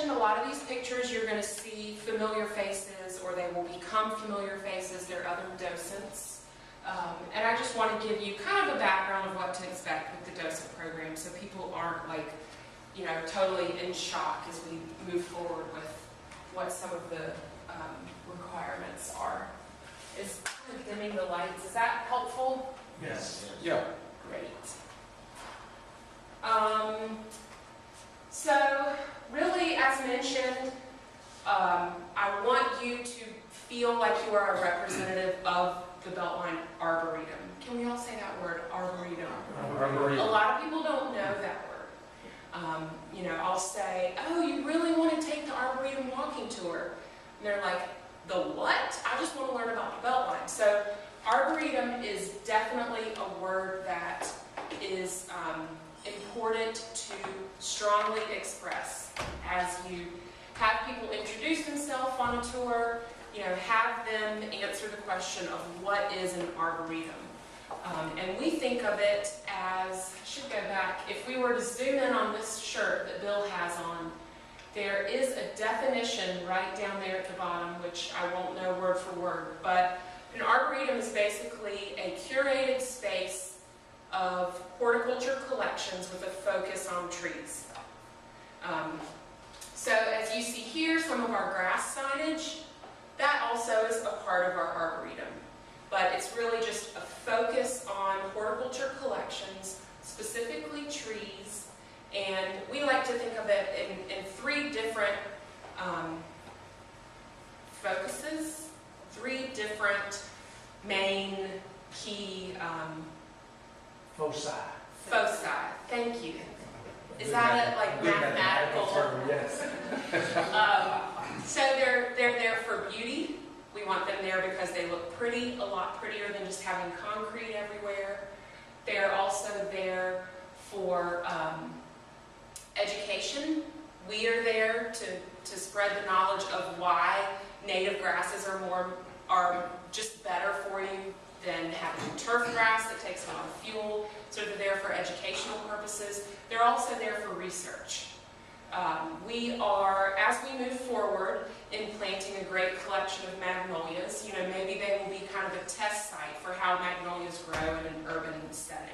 mentioned, a lot of these pictures you're going to see familiar faces, or they will become familiar faces. They're other docents. And I just want to give you kind of a background of what to expect with the docent program, so people aren't like, you know, totally in shock as we move forward with what some of the requirements are. Is kind of dimming the lights, is that helpful? Yes. Yeah. Great. So really, as mentioned, I want you to feel like you are a representative of the Beltline Arboretum. Can we all say that word, Arboretum? Arboretum. A lot of people don't know that word. You know, I'll say, oh, you really want to take the Arboretum walking tour? And they're like, the what? I just want to learn about the Beltline. So Arboretum is definitely a word that is important to strongly express as you have people introduce themselves on a tour, you know, have them answer the question of what is an arboretum. And we think of it as, I should go back, if we were to zoom in on this shirt that Bill has on, there is a definition right down there at the bottom, which I won't know word for word, but an arboretum is basically a curated space of horticulture collections with a focus on trees. So as you see here, some of our grass signage, that also is a part of our arboretum. But it's really just a focus on horticulture collections, specifically trees, and we like to think of it in three different focuses, three different main key Foci. foci. Thank you. Is that a like mathematical term? Yes. So they're there for beauty. We want them there because they look pretty, a lot prettier than just having concrete everywhere. They're also there for education. We are there to spread the knowledge of why native grasses are just better for you than having turf grass that takes a lot of fuel. So they're there for educational purposes. They're also there for research. We are, as we move forward in planting a great collection of magnolias, you know, maybe they will be kind of a test site for how magnolias grow in an urban setting.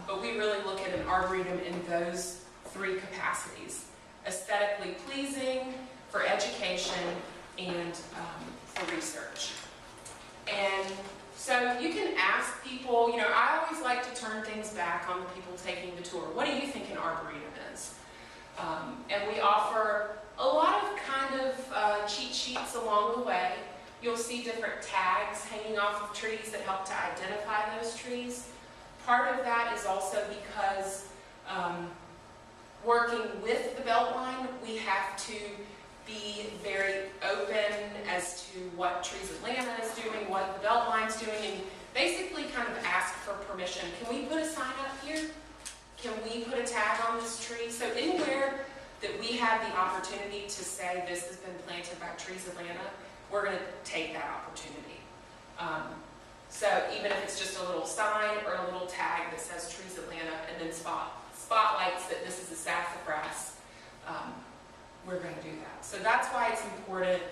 But we really look at an arboretum in those three capacities: aesthetically pleasing, for education, and for research. And so you can ask people, you know, I always like to turn things back on the people taking the tour. What do you think an arboretum is? And we offer a lot of kind of cheat sheets along the way. You'll see different tags hanging off of trees that help to identify those trees. Part of that is also because working with the Beltline, we have to be very open as to what Trees Atlanta is doing, what the Beltline's doing, and basically kind of ask for permission. Can we put a sign up here? Can we put a tag on this tree? So anywhere that we have the opportunity to say this has been planted by Trees Atlanta, we're going to take that opportunity. So even if it's just a little sign or a little tag that says Trees Atlanta and then spotlights that this is a sassafras, we're going to do that. So that's why it's important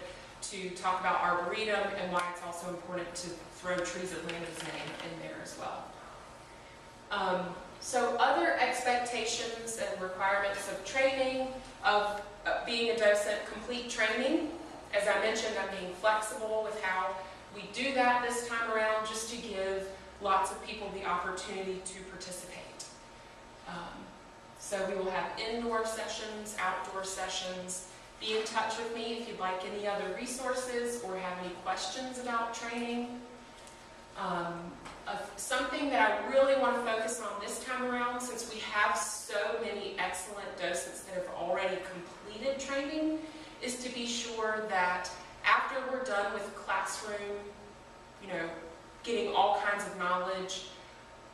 to talk about Arboretum and why it's also important to throw Trees Atlanta's name in there as well. So other expectations and requirements of training, of being a docent, complete training. As I mentioned, I'm being flexible with how we do that this time around, just to give lots of people the opportunity to participate. So we will have indoor sessions, outdoor sessions. Be in touch with me if you'd like any other resources or have any questions about training. Something that I really want to focus on this time around, since we have so many excellent docents that have already completed training, is to be sure that after we're done with classroom, you know, getting all kinds of knowledge,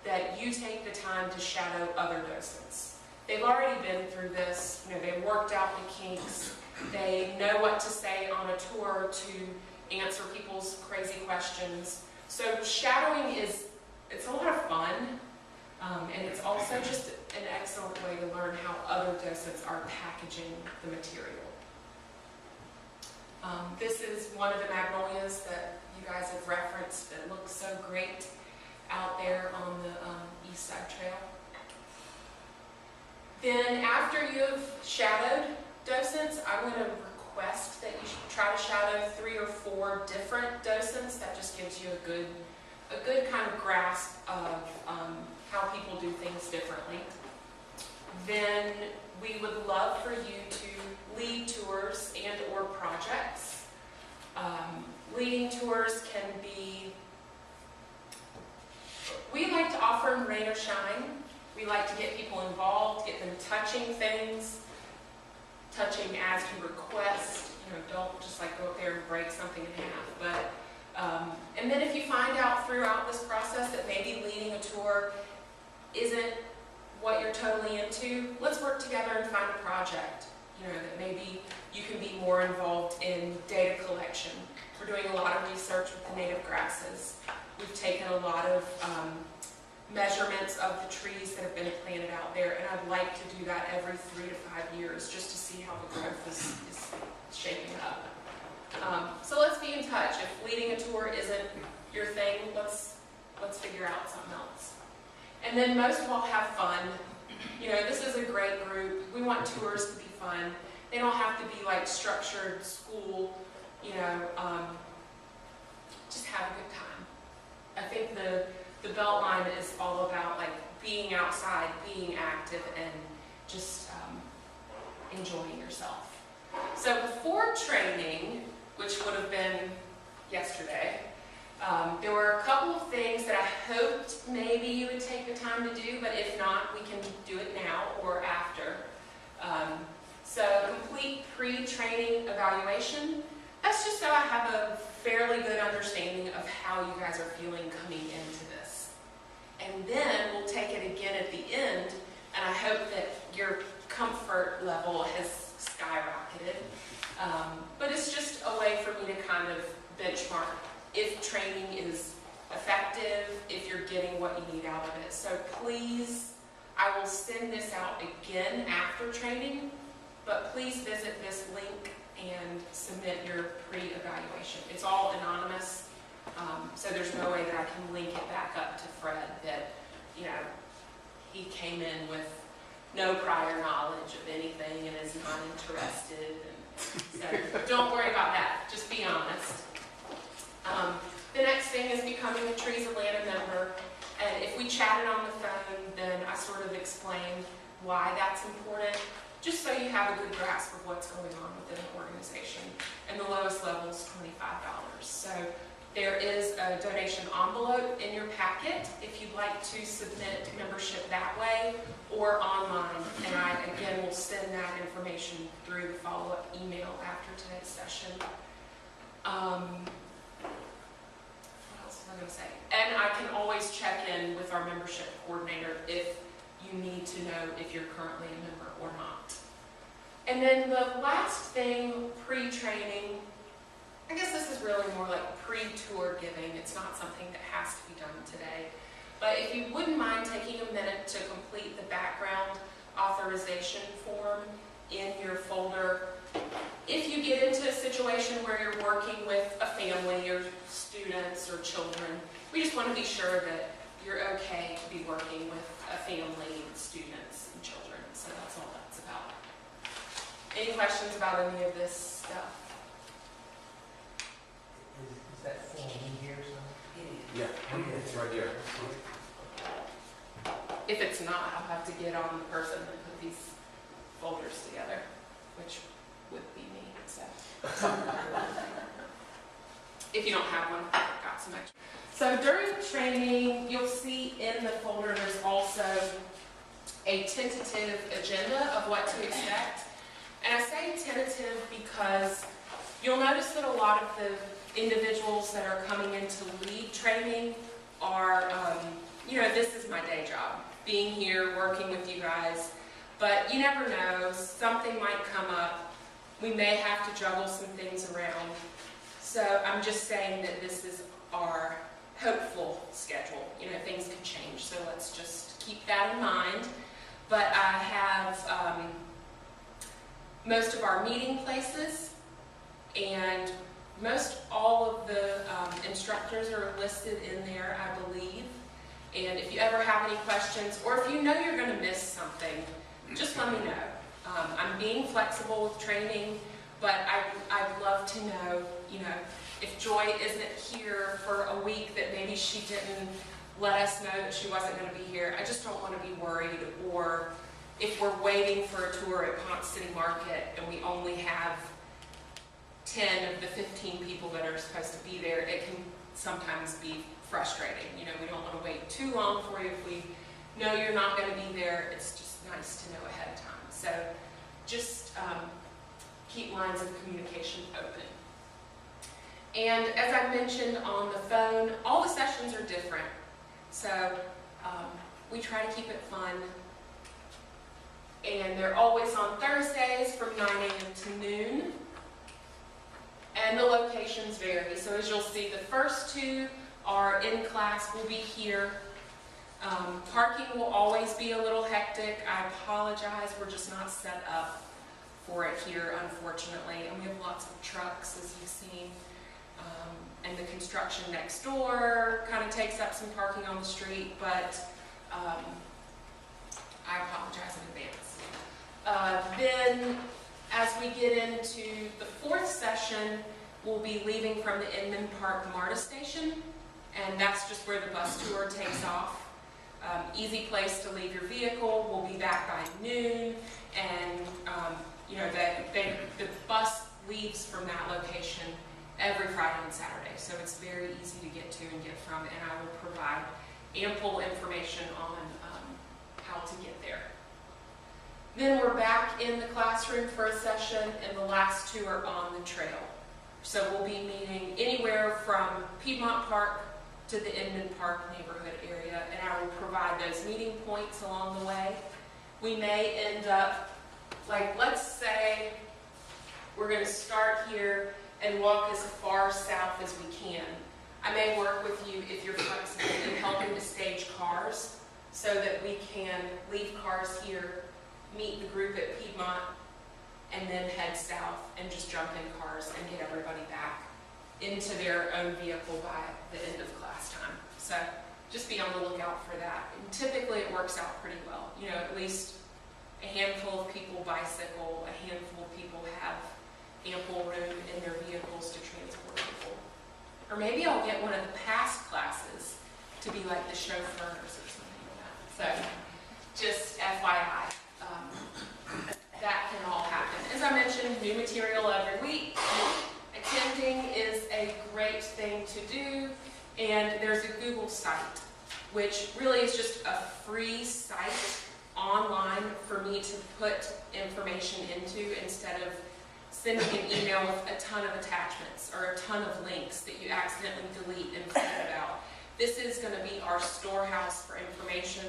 that you take the time to shadow other docents. They've already been through this, you know, they've worked out the kinks, they know what to say on a tour to answer people's crazy questions. So shadowing it's a lot of fun, and it's also just an excellent way to learn how other docents are packaging the material. This is one of the magnolias that you guys have referenced that looks so great out there on the East Side Trail. Then after you've shadowed docents, I'm going to request that you should try to shadow 3 or 4 different docents. That just gives you a good kind of grasp of how people do things differently. Then we would love for you to lead tours and or projects. Leading tours can be, we like to offer them rain or shine. We like to get people involved, get them touching things, touching as you request. You know, don't just like go up there and break something in half. But and then if you find out throughout this process that maybe leading a tour isn't what you're totally into, let's work together and find a project. You know, that maybe you can be more involved in data collection. We're doing a lot of research with the native grasses. We've taken a lot of measurements of the trees that have been planted out there, and I'd like to do that every 3 to 5 years just to see how the growth is shaping up. So let's be in touch. If leading a tour isn't your thing, let's figure out something else. And then most of all, have fun. You know, this is a great group. We want tours to be fun. They don't have to be like structured school, you know, just have a good time. I think the Beltline is all about like being outside, being active, and just enjoying yourself. So before training, which would have been yesterday, there were a couple of things that I hoped maybe you would take the time to do, but if not, we can do it now or after. So complete pre-training evaluation. That's just so I have a fairly good understanding of how you guys are feeling coming into this. And then we'll take it again at the end, and I hope that your comfort level has skyrocketed. But it's just a way for me to kind of benchmark if training is effective, if you're getting what you need out of it. So please, I will send this out again after training, but please visit this link and submit your pre-evaluation. It's all anonymous, so there's no way that I can link it back up to Fred that, you know, he came in with no prior knowledge of anything and is not interested. And so don't worry about that. Just be honest. The next thing is becoming a Trees Atlanta member. And if we chatted on the phone, then I sort of explained why that's important, just so you have a good grasp of what's going on within the organization. And the lowest level is $25. So there is a donation envelope in your packet if you'd like to submit membership that way or online. And I, again, will send that information through the follow-up email after today's session. What else was I going to say? And I can always check in with our membership coordinator if you need to know if you're currently a member or not. And then the last thing, pre-training, I guess this is really more like pre-tour giving. It's not something that has to be done today. But if you wouldn't mind taking a minute to complete the background authorization form in your folder. If you get into a situation where you're working with a family or students or children, we just want to be sure that you're okay to be working with a family, students, and children. So that's all that's about. Any questions about any of this stuff? Is that form in here somewhere? Yeah, it's right there. If it's not, I'll have to get on the person and put these folders together, which would be me. So if you don't have one, I've got some extra. So during training, you'll see in the folder there's also a tentative agenda of what to expect. And I say tentative because you'll notice that a lot of the individuals that are coming in to lead training are, you know, this is my day job, being here, working with you guys. But you never know, something might come up. We may have to juggle some things around. So I'm just saying that this is our hopeful schedule. You know, things can change, so let's just keep that in mind. but I have most of our meeting places, and most all of the instructors are listed in there, I believe. And if you ever have any questions, or if you know you're going to miss something, just let me know. I'm being flexible with training, but I'd love to know, if Joy isn't here for a week, that maybe she didn't let us know that she wasn't going to be here. I just don't want to be worried, or if we're waiting for a tour at Ponce City Market and we only have 10 of the 15 people that are supposed to be there, it can sometimes be frustrating. We don't want to wait too long for you. If we know you're not going to be there, it's just nice to know ahead of time. So just keep lines of communication open. And as I mentioned on the phone, all the sessions are different. So we try to keep it fun. And they're always on Thursdays from 9 a.m. to noon. And the locations vary. So as you'll see, the first two are in class. We'll be here. Parking will always be a little hectic. I apologize. We're just not set up for it here, unfortunately. And we have lots of trucks, as you've seen. And the construction next door kind of takes up some parking on the street, but I apologize in advance. Then, as we get into the fourth session, we'll be leaving from the Inman Park MARTA station, and that's just where the bus tour takes off. Easy place to leave your vehicle. We'll be back by noon, and the bus leaves from that location every Friday and Saturday, so it's very easy to get to and get from, and I will provide ample information on how to get there. Then we're back in the classroom for a session, and the last two are on the trail. So we'll be meeting anywhere from Piedmont Park to the Inman Park neighborhood area, and I will provide those meeting points along the way. We may end up, let's say we're going to start here and walk as far south as we can. I may work with you, if you're flexible, in helping to stage cars so that we can leave cars here, meet the group at Piedmont, and then head south and just jump in cars and get everybody back into their own vehicle by the end of class time. So just be on the lookout for that. And typically it works out pretty well. At least a handful of people bicycle, a handful of people have ample room in their vehicles to transport people. Or maybe I'll get one of the past classes to be like the chauffeurs or something like that. So just FYI, that can all happen. As I mentioned, new material every week. Attending is a great thing to do, and there's a Google site, which really is just a free site online for me to put information into instead of sending an email with a ton of attachments or a ton of links that you accidentally delete and forget about. This is going to be our storehouse for information.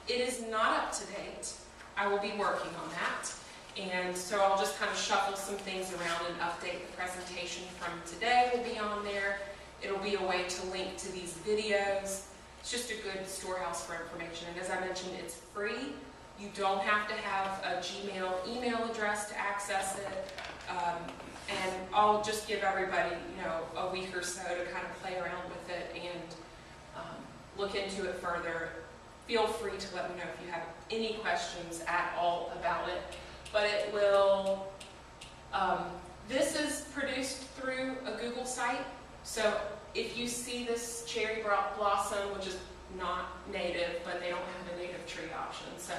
It is not up to date. I will be working on that. And so I'll just kind of shuffle some things around and update the presentation from today will be on there. It'll be a way to link to these videos. It's just a good storehouse for information. And as I mentioned, it's free. You don't have to have a Gmail email address to access it. And I'll just give everybody, a week or so to kind of play around with it and look into it further. Feel free to let me know if you have any questions at all about it. But it will, this is produced through a Google site. So if you see this cherry blossom, which is not native, but they don't have a native tree option, so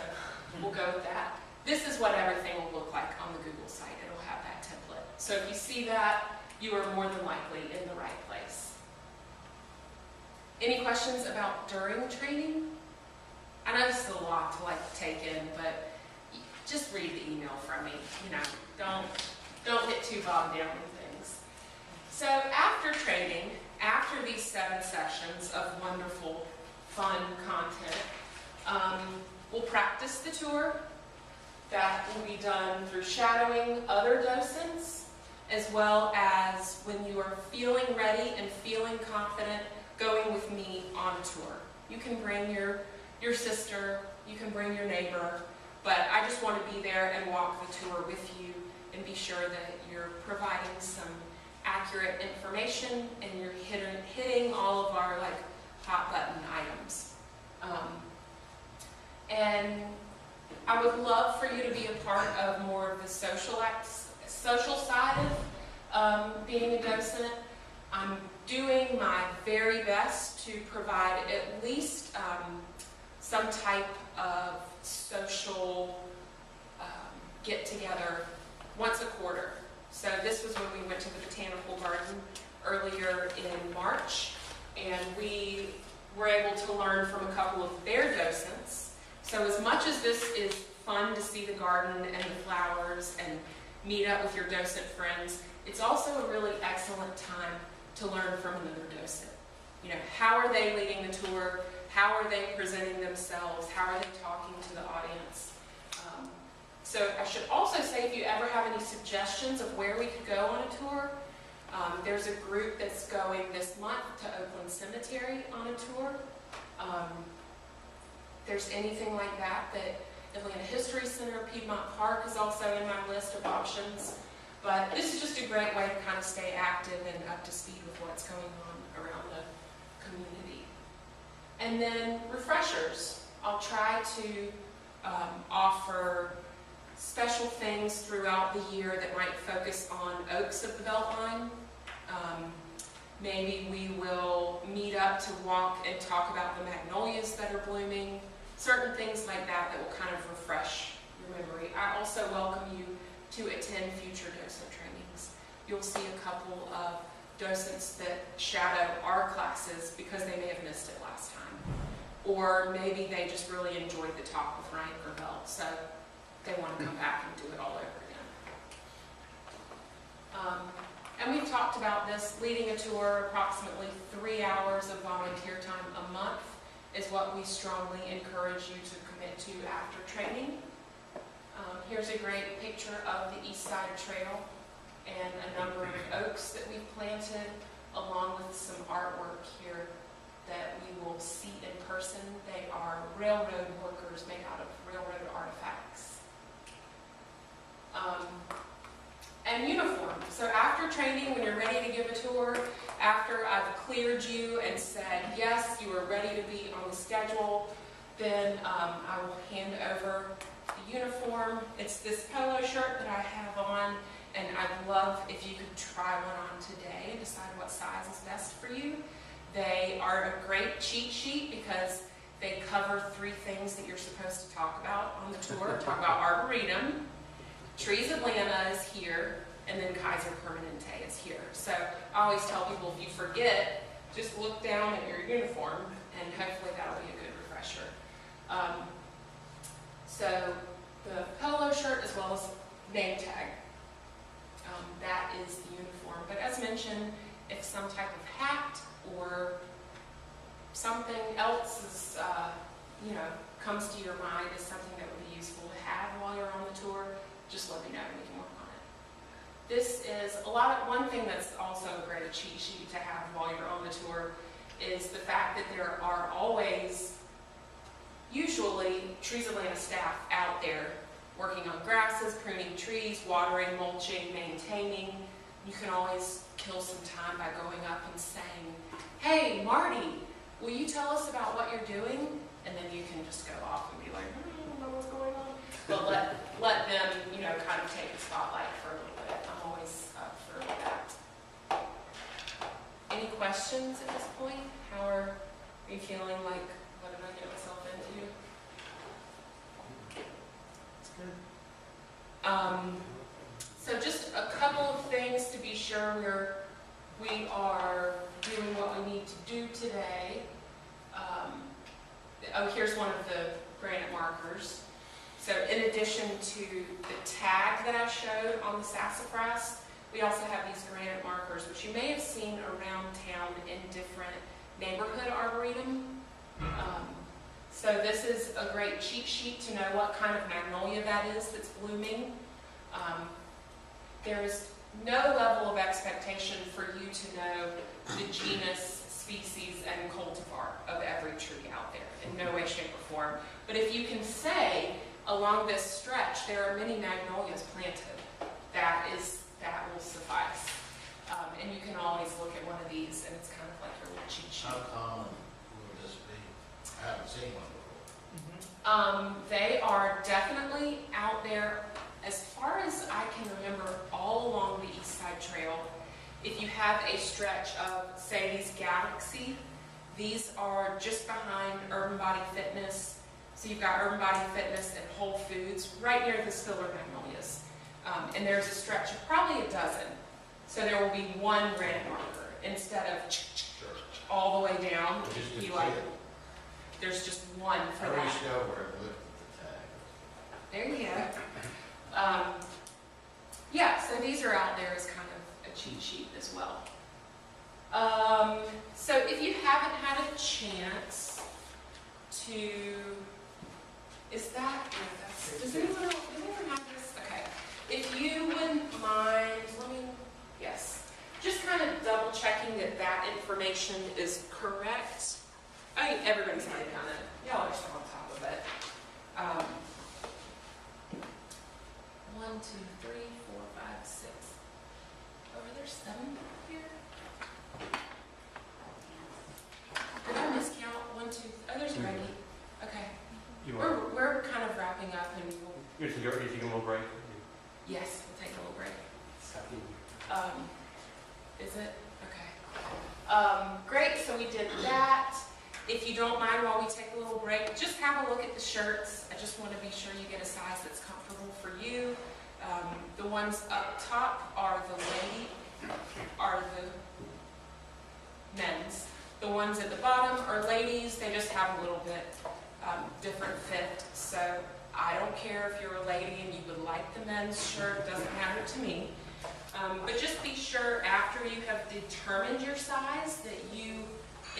we'll go with that. This is what everything will look like on the Google site. It'll have that template. So if you see that, you are more than likely in the right place. Any questions about during training? I know this is a lot to take in, but just read the email from me. Don't get too bogged down in things. So after training, after these 7 sessions of wonderful, fun content, we'll practice the tour. That will be done through shadowing other docents, as well as when you are feeling ready and feeling confident going with me on a tour. You can bring your sister, you can bring your neighbor, But I just want to be there and walk the tour with you and be sure that you're providing some accurate information and you're hitting all of our like hot button items. And I would love for you to be a part of more of the social side of being a docent. I'm doing my very best to provide at least some type of social get-together once a quarter. So this was when we went to the Botanical Garden earlier in March, and we were able to learn from a couple of their docents. So as much as this is fun to see the garden and the flowers and meet up with your docent friends, it's also a really excellent time to learn from another docent. You know, how are they leading the tour? How are they presenting themselves? How are they talking to the audience? So I should also say, if you ever have any suggestions of where we could go on a tour, there's a group that's going this month to Oakland Cemetery on a tour. If there's anything like that, Atlanta History Center, Piedmont Park is also in my list of options. But this is just a great way to kind of stay active and up to speed with what's going on around the community. And then refreshers. I'll try to offer special things throughout the year that might focus on oaks of the Beltline. Maybe we will meet up to walk and talk about the magnolias that are blooming, certain things like that that will kind of refresh your memory. I also welcome you to attend future docent trainings. You'll see a couple of docents that shadow our classes because they may have missed it last time. Or maybe they just really enjoyed the talk with Ryan Gravel, so they want to come back and do it all over again. And we've talked about this, leading a tour, approximately 3 hours of volunteer time a month is what we strongly encourage you to commit to after training. Here's a great picture of the East Side Trail and a number of oaks that we've planted, along with some artwork here that we will see in person. They are railroad workers made out of railroad artifacts. And uniform. So after training, when you're ready to give a tour, after I've cleared you and said, yes, you are ready to be on the schedule, then I will hand over the uniform. It's this polo shirt that I have on, and I'd love if you could try one on today and decide what size is best for you. They are a great cheat sheet because they cover 3 things that you're supposed to talk about on the tour. Talk about Arboretum, Trees Atlanta is here, and then Kaiser Permanente is here. So I always tell people, if you forget, just look down at your uniform, and hopefully that'll be a good refresher. So the polo shirt as well as name tag, that is the uniform. But as mentioned, if some type of hat or something else is, comes to your mind as something that would be useful to have while you're on the tour, just let me know and we can work on it. This is one thing that's also a great cheat sheet to have while you're on the tour is the fact that there are always, usually, Trees Atlanta staff out there working on grasses, pruning trees, watering, mulching, maintaining. You can always kill some time by going up and saying, hey, Marty, will you tell us about what you're doing? And then you can just go off and be like, I don't know what's going on. But let them, kind of take the spotlight for a little bit. I'm always up for that. Any questions at this point? How are you feeling? Like, what did I get myself into? It's good. So just a couple of things to be sure we are doing what we need to do today. Here's one of the granite markers. So in addition to the tag that I showed on the sassafras, we also have these granite markers, which you may have seen around town in different neighborhood arboretum. So this is a great cheat sheet to know what kind of magnolia that is that's blooming. There's no level of expectation for you to know the genus, species, and cultivar of every tree out there, in no way, shape, or form. But if you can say, along this stretch, there are many magnolias planted. That will suffice. And you can always look at one of these, and it's kind of like your little cheat sheet. How common will this be? I haven't seen one before. They are definitely out there, as far as I can remember, all along the East Side Trail. If you have a stretch of, say, these Galaxy, these are just behind Urban Body Fitness. So you've got Urban Body Fitness and Whole Foods right near the Spiller Magnolias. And there's a stretch of probably a dozen. So there will be one red marker instead of all the way down. Just You like, there's just one for I that. reached over and looked at the tag. There you go. Yeah, so these are out there as kind of a cheat sheet as well. So if you haven't had a chance to, does anyone have this? Okay. If you wouldn't mind, just kind of double checking that information is correct. I mean, everybody's kind of done it. Y'all are still on top of it. 1, 2, 3, 4, 5, 6. Oh, are there 7 here? Did I miscount? 1, 2, oh, there's Reggie. Okay. We're kind of wrapping up and we'll... You're taking a little break? Yes, we'll take a little break. Is it? Okay. Great, so we did that. If you don't mind, while we take a little break, just have a look at the shirts. I just want to be sure you get a size that's comfortable for you. The ones up top are the men's. The ones at the bottom are ladies. They just have a little bit different fit. So I don't care if you're a lady and you would like the men's shirt. Doesn't matter to me. But just be sure after you have determined your size that you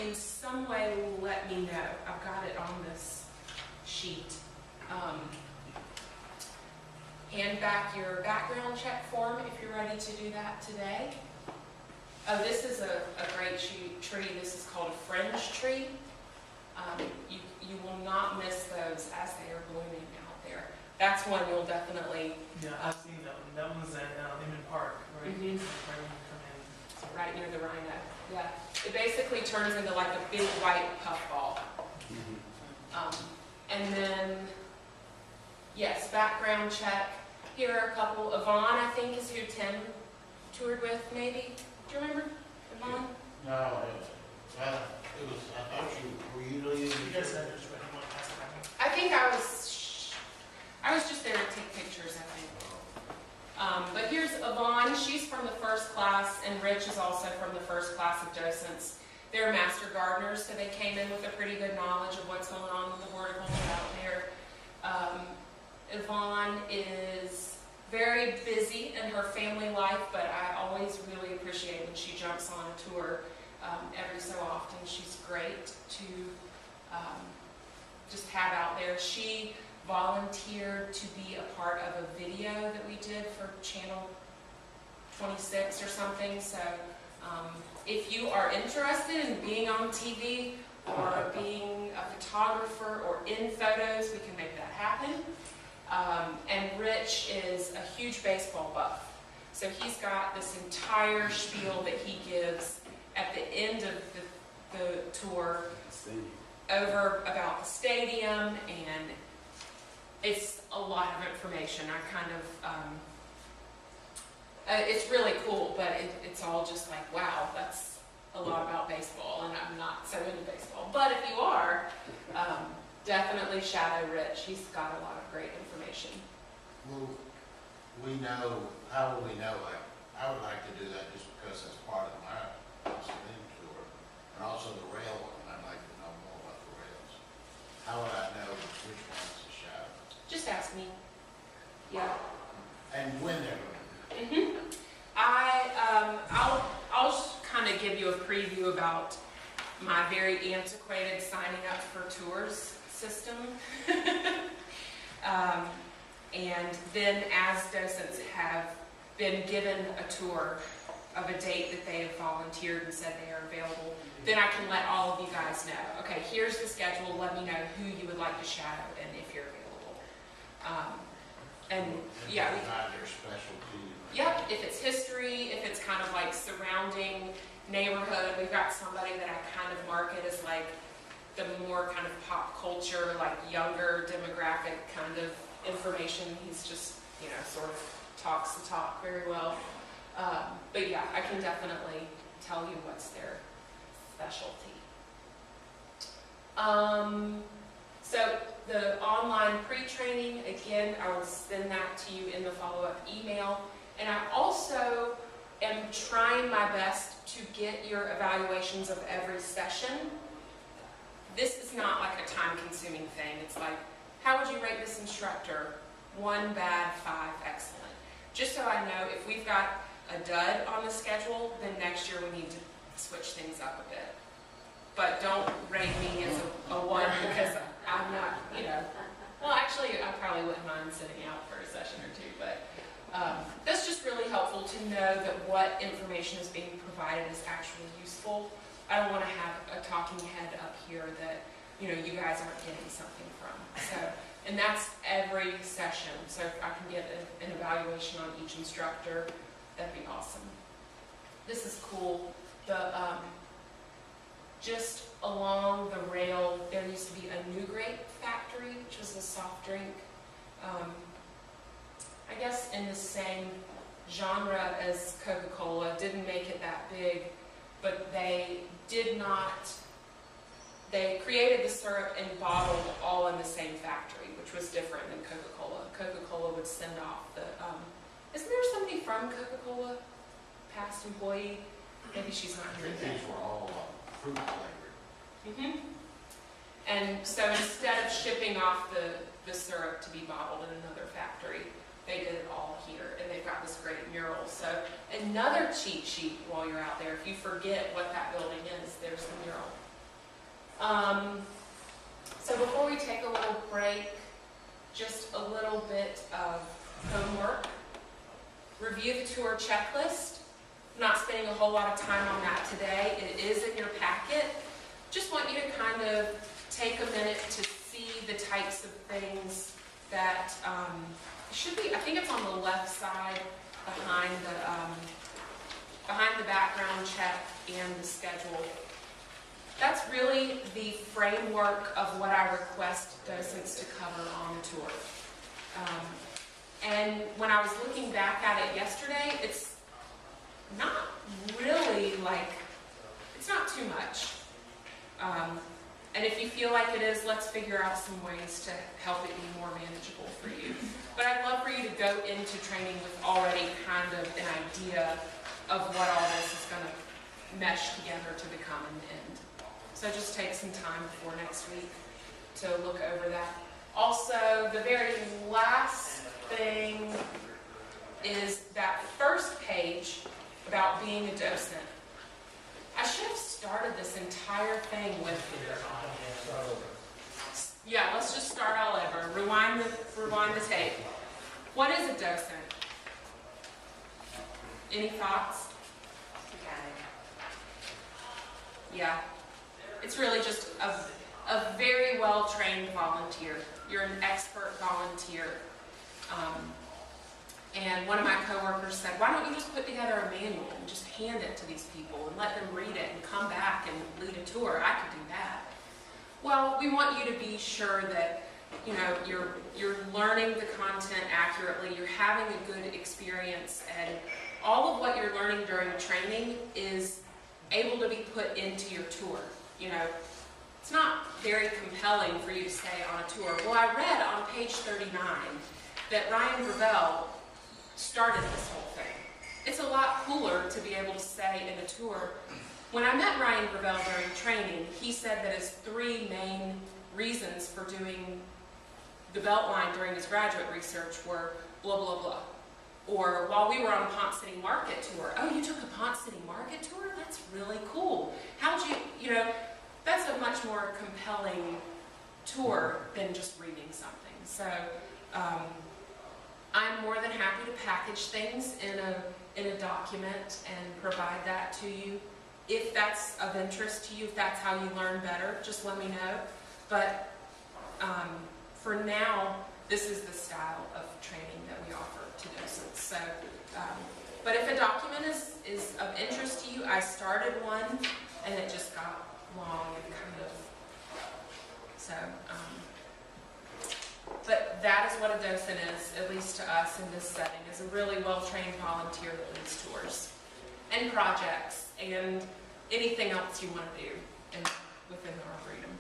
in some way let me know. I've got it on this sheet. Hand back your background check form if you're ready to do that today. Oh, this is a great tree. This is called a fringe tree. You will not miss those as they are blooming out there. That's one you'll definitely... Yeah, I've seen that one. That one's at Inman Park, right? Mhm. Right when you come in. Right near the rhino. Yeah. It basically turns into like a big white puffball. And then, yes, background check. Here are a couple. Yvonne, I think, is who Tim toured with, maybe. Do you remember Yvonne? No, it was, I thought were you leaving? You guys had yours ready. You want to pass it back? I think I was just there to take pictures, I think. But here's Yvonne. She's from the first class, and Rich is also from the first class of docents. They're master gardeners, so they came in with a pretty good knowledge of what's going on in the horticulture out there. Yvonne is very busy in her family life, but I always really appreciate when she jumps on a tour every so often. She's great to just have out there. She volunteered to be a part of a video that we did for Channel 26 or something. So if you are interested in being on TV or being a photographer or in photos, we can make that happen. And Rich is a huge baseball buff. So he's got this entire spiel that he gives at the end of the tour over about the stadium, and it's a lot of information. It's really cool, but it's all just like, wow, that's a lot about baseball, and I'm not so into baseball. But if you are, definitely shadow Rich. He's got a lot of great information. Well, how will we know? I would like to do that just because that's part of my swim tour. And also the rail one, I'd like to know more about the rails. How would I know which one's a shadow? Just ask me. Yeah. And when they're going to do it? I'll just kind of give you a preview about my very antiquated signing up for tours system. And then as docents have been given a tour of a date that they have volunteered and said they are available, then I can let all of you guys know, okay, here's the schedule, let me know who you would like to shadow and if you're available. And yeah, Provide their specialty. yep, if it's history, if it's kind of like surrounding neighborhood, we've got somebody that I kind of market as like the more kind of pop culture, like younger demographic kind of information. He's just, you know, sort of talks the talk very well. But yeah, I can definitely tell you what's their specialty. So the online pre-training, again, I will send that to you in the follow-up email. And I also am trying my best to get your evaluations of every session. This is not like a time-consuming thing. It's like, how would you rate this instructor? 1 bad, 5 excellent. Just so I know if we've got a dud on the schedule, then next year we need to switch things up a bit. But don't rate me as a 1 because I'm not, you know, well actually I probably wouldn't mind sitting out for a session or two, but that's just really helpful to know that what information is being provided is actually useful. I don't want to have a talking head up here that, you know, you guys aren't getting something from. So, and that's every session. So if I can get an evaluation on each instructor, that'd be awesome. This is cool. The just along the rail, there used to be a New Grape factory, which was a soft drink. I guess in the same genre as Coca-Cola, didn't make it that big, but they created the syrup and bottled all in the same factory, which was different than Coca-Cola. Coca-Cola would send off the, isn't there somebody from Coca-Cola, past employee? Maybe she's not here yet. These were all fruit flavored. And so instead of shipping off the syrup to be bottled in another factory, they did it all here, and they've got this great mural. So another cheat sheet while you're out there, if you forget what that building is, there's the mural. So before we take a little break, just a little bit of homework. Review the tour checklist. I'm not spending a whole lot of time on that today. It is in your packet. Just want you to kind of take a minute to see the types of things that should be, I think it's on the left side behind the background check and the schedule. That's really the framework of what I request docents to cover on the tour. And when I was looking back at it yesterday, it's not really like, it's not too much. And if you feel like it is, let's figure out some ways to help it be more manageable for you. But I'd love for you to go into training with already kind of an idea of what all this is going to mesh together to become an end. So just take some time before next week to look over that. Also, the very last thing is that first page about being a docent. I should have started this entire thing with, yeah, let's just start all over. Rewind the tape. What is a docent? Any thoughts? Yeah. It's really just a very well-trained volunteer. You're an expert volunteer. And one of my coworkers said, why don't you just put together a manual and just hand it to these people and let them read it and come back and lead a tour? I could do that. Well, we want you to be sure that, you know, you're learning the content accurately, you're having a good experience, and all of what you're learning during training is able to be put into your tour. You know, it's not very compelling for you to say on a tour, well, I read on page 39 that Ryan Gravel started this whole thing. It's a lot cooler to be able to say in a tour. When I met Ryan Gravel during training, he said that his 3 main reasons for doing the Beltline during his graduate research were blah, blah, blah. Or while we were on a Ponce City Market tour, oh, you took a Ponce City Market tour? That's really cool. How'd you know, that's a much more compelling tour than just reading something. So I'm more than happy to package things in a document and provide that to you. If that's of interest to you, if that's how you learn better, just let me know. But for now, this is the style of training that we offer to docents. So, but if a document is of interest to you, I started one and it just got long and kind of, so, but that is what a docent is, at least to us in this setting, is a really well-trained volunteer that leads tours and projects and anything else you want to do within the Arboretum.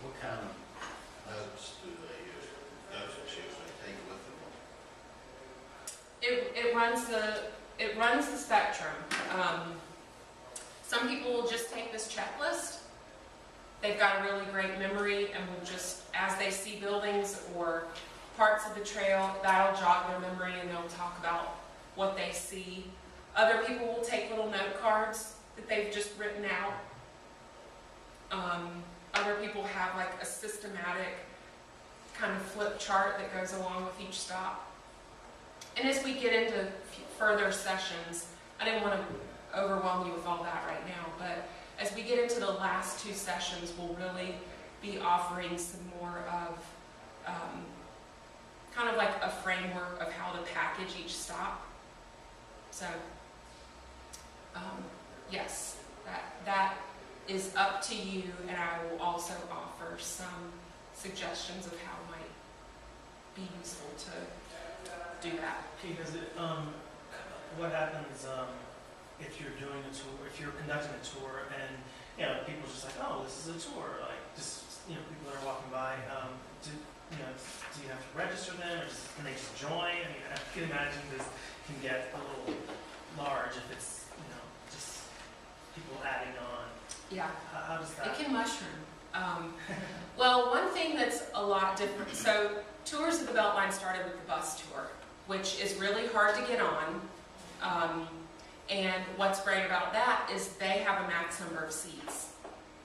What kind of notes do they use? Docents usually take with them? It runs the spectrum. Some people will just take this checklist. They've got a really great memory and will just, as they see buildings or parts of the trail, that'll jog their memory and they'll talk about what they see. Other people will take little note cards that they've just written out. Other people have like a systematic kind of flip chart that goes along with each stop. And as we get into further sessions, I didn't want to overwhelm you with all that right now, but as we get into the last two sessions, we'll really be offering some more of kind of like a framework of how to package each stop. So, yes, that is up to you, and I will also offer some suggestions of how it might be useful to do that. Okay, does it, what happens if you're doing a tour, if you're conducting a tour and, you know, people are just like, oh, this is a tour, like, just, you know, people that are walking by, do you have to register them, or can they just join? I mean, I can imagine this can get a little large if it's, you know, just people adding on. Yeah. How does that? It can mushroom. Well, one thing that's a lot different, so Tours of the Beltline started with the bus tour, which is really hard to get on. And what's great about that is they have a max number of seats.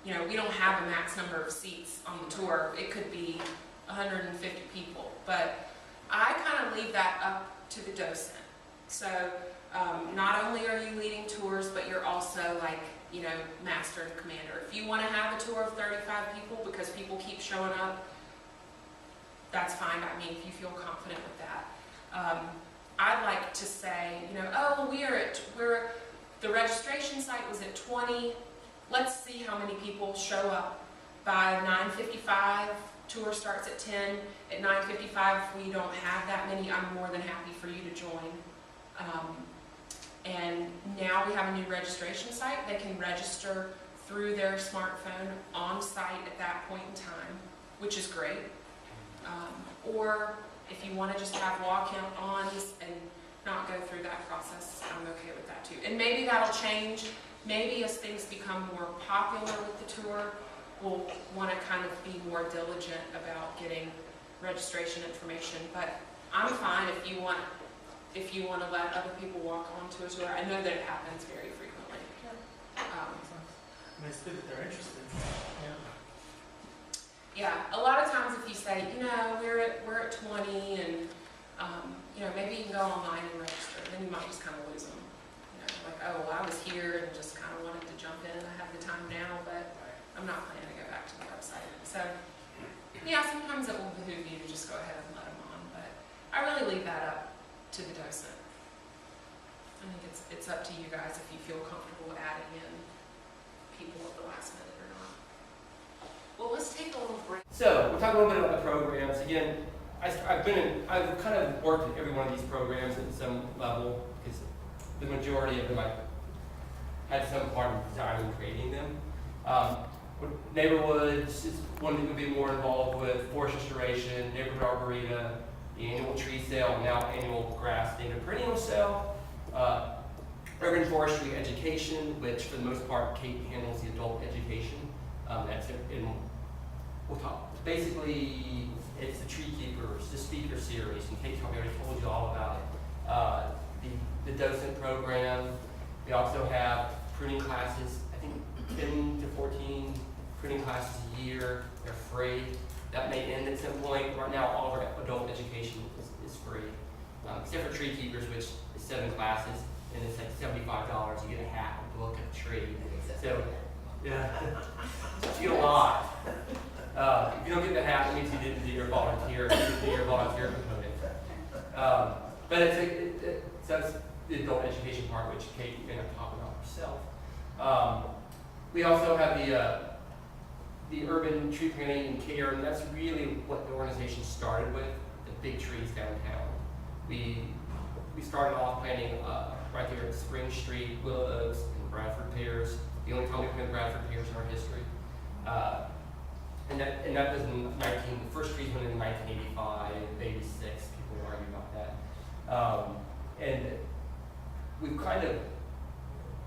You know, we don't have a max number of seats on the tour. It could be 150 people, but I kind of leave that up to the docent. So not only are you leading tours, but you're also like, you know, master and commander. If you want to have a tour of 35 people because people keep showing up, that's fine by me if you feel confident with that. I'd like to say, you know, oh, the registration site was at 20. Let's see how many people show up by 9:55. Tour starts at 10. At 9:55, if we don't have that many, I'm more than happy for you to join. And now we have a new registration site. They can register through their smartphone on site at that point in time, which is great. Or if you want to just have walk-ons and not go through that process, I'm okay with that too. And maybe that'll change. Maybe as things become more popular with the tour, we'll want to kind of be more diligent about getting registration information. But I'm fine if you want to let other people walk onto a tour. I know that it happens very frequently. I mean, it's good that they're interested. Yeah. Yeah, a lot of times if you say, you know, we're at 20 and, you know, maybe you can go online and register, then you might just kind of lose them. You know, like, oh, well, I was here and just kind of wanted to jump in. I have the time now, but I'm not planning to go back to the website. So, yeah, sometimes it will behoove you to just go ahead and let them on, but I really leave that up to the docent. I think it's up to you guys if you feel comfortable adding in people at the last minute or not. Well, let's take a little break. So, we'll talk a little bit about the programs. Again, I've kind of worked in every one of these programs at some level, because the majority of them I had some part in designing and creating them. Neighborhoods is one that would be more involved with forest restoration, neighborhood arboretum, the annual tree sale, now annual grass native perennial sale, urban forestry education, which for the most part Kate handles the adult education. That's in, we'll talk. Basically, it's the Tree Keepers, the speaker series, and Kate already told you all about it. The docent program. We also have pruning classes. I think 10 to 14 pruning classes a year. They're free. That may end at some point. Right now, all of our adult education is free, except for Tree Keepers, which is 7 classes, and it's like $75. You get a hat, a book, a tree. So, yeah, you get a lot. If you don't get the hat, it means you didn't do your volunteer component. But that's the adult education part, which Kate, you're going to talk about herself. We also have the urban tree planting and care, and that's really what the organization started with, the big trees downtown. We started off planting right there at Spring Street, Willow Oaks, and Bradford pears. The only time we planted Bradford pears in our history. And that was in the first trees went in 1985, 86, people will argue about that. And we've kind of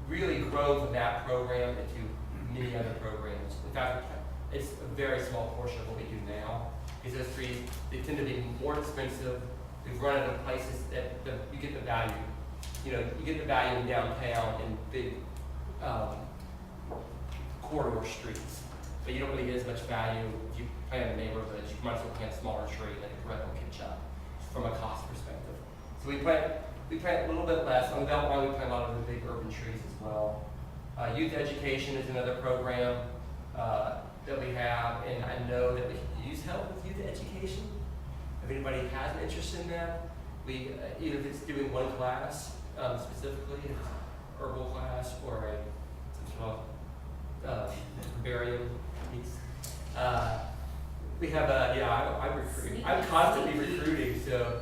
really grown from that program into many other programs. In fact, it's a very small portion of what we do now, because those trees, they tend to be more expensive. We've run into places that you get the value. You get the value in downtown in big corridor streets, but you don't really get as much value if you plant in neighborhoods. You might as well plant a smaller tree and the rest will catch up from a cost perspective. So we plant a little bit less. On the Beltline, we plant a lot of the big urban trees as well. Youth education is another program that we have, and I know that we can use help with youth education. If anybody has an interest in that, we even if it's doing one class specifically, it's herbal class or some sort of herbarium piece. We have I recruit. I'm constantly recruiting. So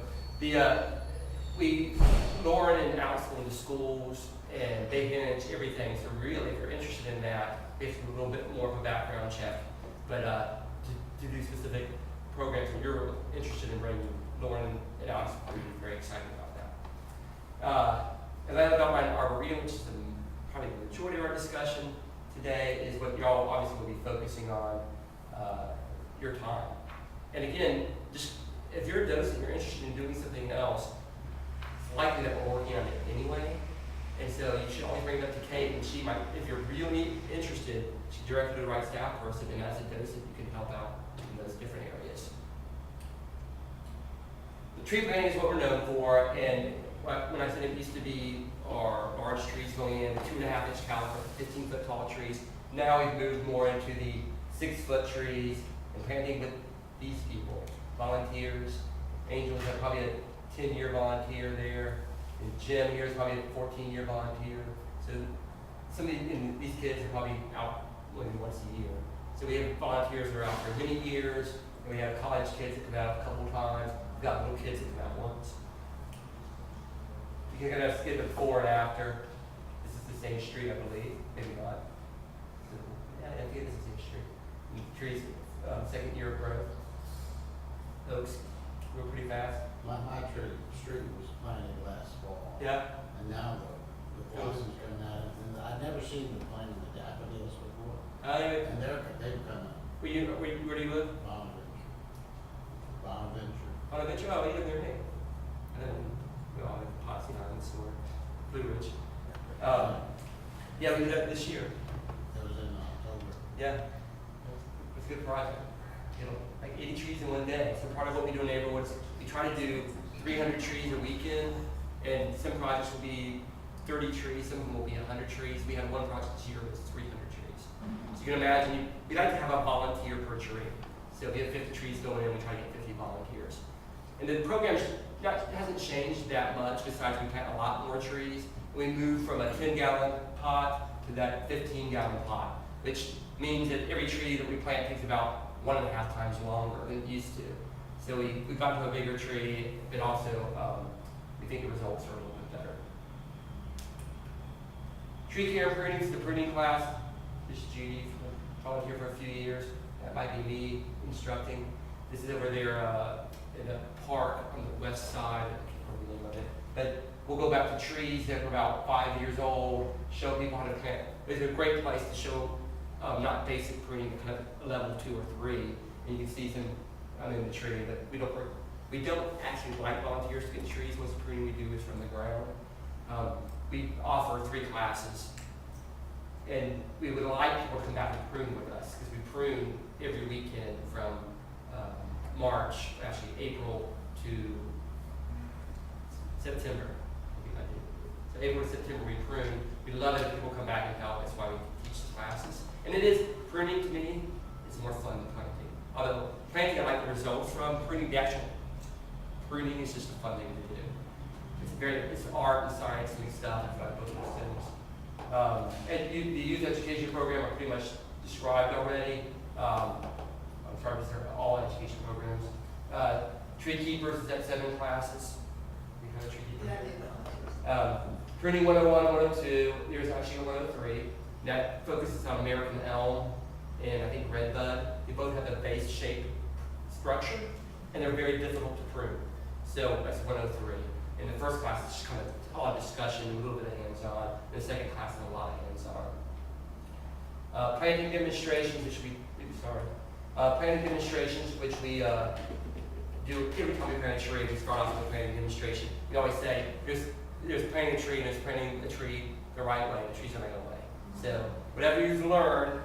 Lauren and Alex go into schools and they manage everything. So really, if you're interested in that, we have to do a little bit more of a background check. But to do specific programs that you're interested in bringing, Lauren and Alex are very excited about that. And then about my arboretum, which is probably the majority of our discussion today, is what y'all obviously will be focusing on your time. And again, just if you're a docent, you're interested in doing something else, it's likely that we're working on it anyway. And so you should always bring it up to Kate, and she might, if you're really interested, she direct you to the right staff person, and as a docent, you can help out in those different areas. The tree planting is what we're known for, and when I said it used to be our large trees going in, the 2.5-inch caliber, 15-foot tall trees. Now we've moved more into the 6-foot trees and planting with these people, volunteers. Angel's got probably a 10-year volunteer there. And Jim here is probably a 14-year volunteer. So these kids are probably out once a year. So we have volunteers that are out for many years, and we have college kids that come out a couple times. We've got little kids that come out once. You can kind of skip it before and after. This is the same street, I believe. Maybe not. So, yeah, I think this is the same street. And trees, second year of growth. Oaks grew pretty fast. My street was planted last fall. Yeah. And now the blossoms coming out, and I'd never seen them planting the daffodils before. And they've come up. Where do you live? Bonaventure. Bonaventure, oh, you live near me. And then we all have Potsy Islands or Blue Ridge. Yeah, we did that this year. That was in October. Yeah. It's a good project. Like 80 trees in one day. So part of what we do in neighborhoods, we try to do 300 trees a weekend, and some projects will be 30 trees, some of them will be 100 trees. We had one project this year that was 300 trees. So you can imagine, we like to have a volunteer per tree. So if we have 50 trees going in, we try to get 50 volunteers. And the program hasn't changed that much, besides we plant a lot more trees. We moved from a 10-gallon pot to that 15-gallon pot, which means that every tree that we plant takes about 1.5 times longer than it used to. So we got to a bigger tree, but also we think the results are a little bit better. Tree care and pruning is the pruning class. This is Judy, volunteer for a few years. That might be me instructing. This is over there in a park on the west side. I can't remember the name of it. But we'll go back to trees that are about 5 years old, show people how to plant. It's a great place to show not basic pruning, but kind of level 2 or 3. And you can see some in the tree, but we don't actually like volunteers to get in trees. Most pruning we do is from the ground. We offer 3 classes, and we would like people to come back and prune with us, because we prune every weekend from March, actually April to September. So April to September we prune. We love it if people come back and help. That's why we teach the classes. And it is, pruning to me is more fun than planting. Although planting, I like the results from pruning. The actual pruning is just a fun thing to do. It's art and science and stuff. I like both of those things. And the youth education program are pretty much described already. I'm sorry, these are all education programs. Tree keepers is at 7 classes. We have a tree keeper. Pruning 101, 102. There's actually a 103 that focuses on American elm and I think redbud. They both have a base shape structure, and they're very difficult to prune. So that's 103. In the first class, it's just kind of a lot of discussion, a little bit of hands-on. In the second class, a lot of hands-on. Planting demonstrations, which planting demonstrations, which we do every time we plant a tree. We start off with a planting demonstration. We always say, there's planting a tree, and there's planting a tree the right way. The tree's the right way. So whatever you've learned,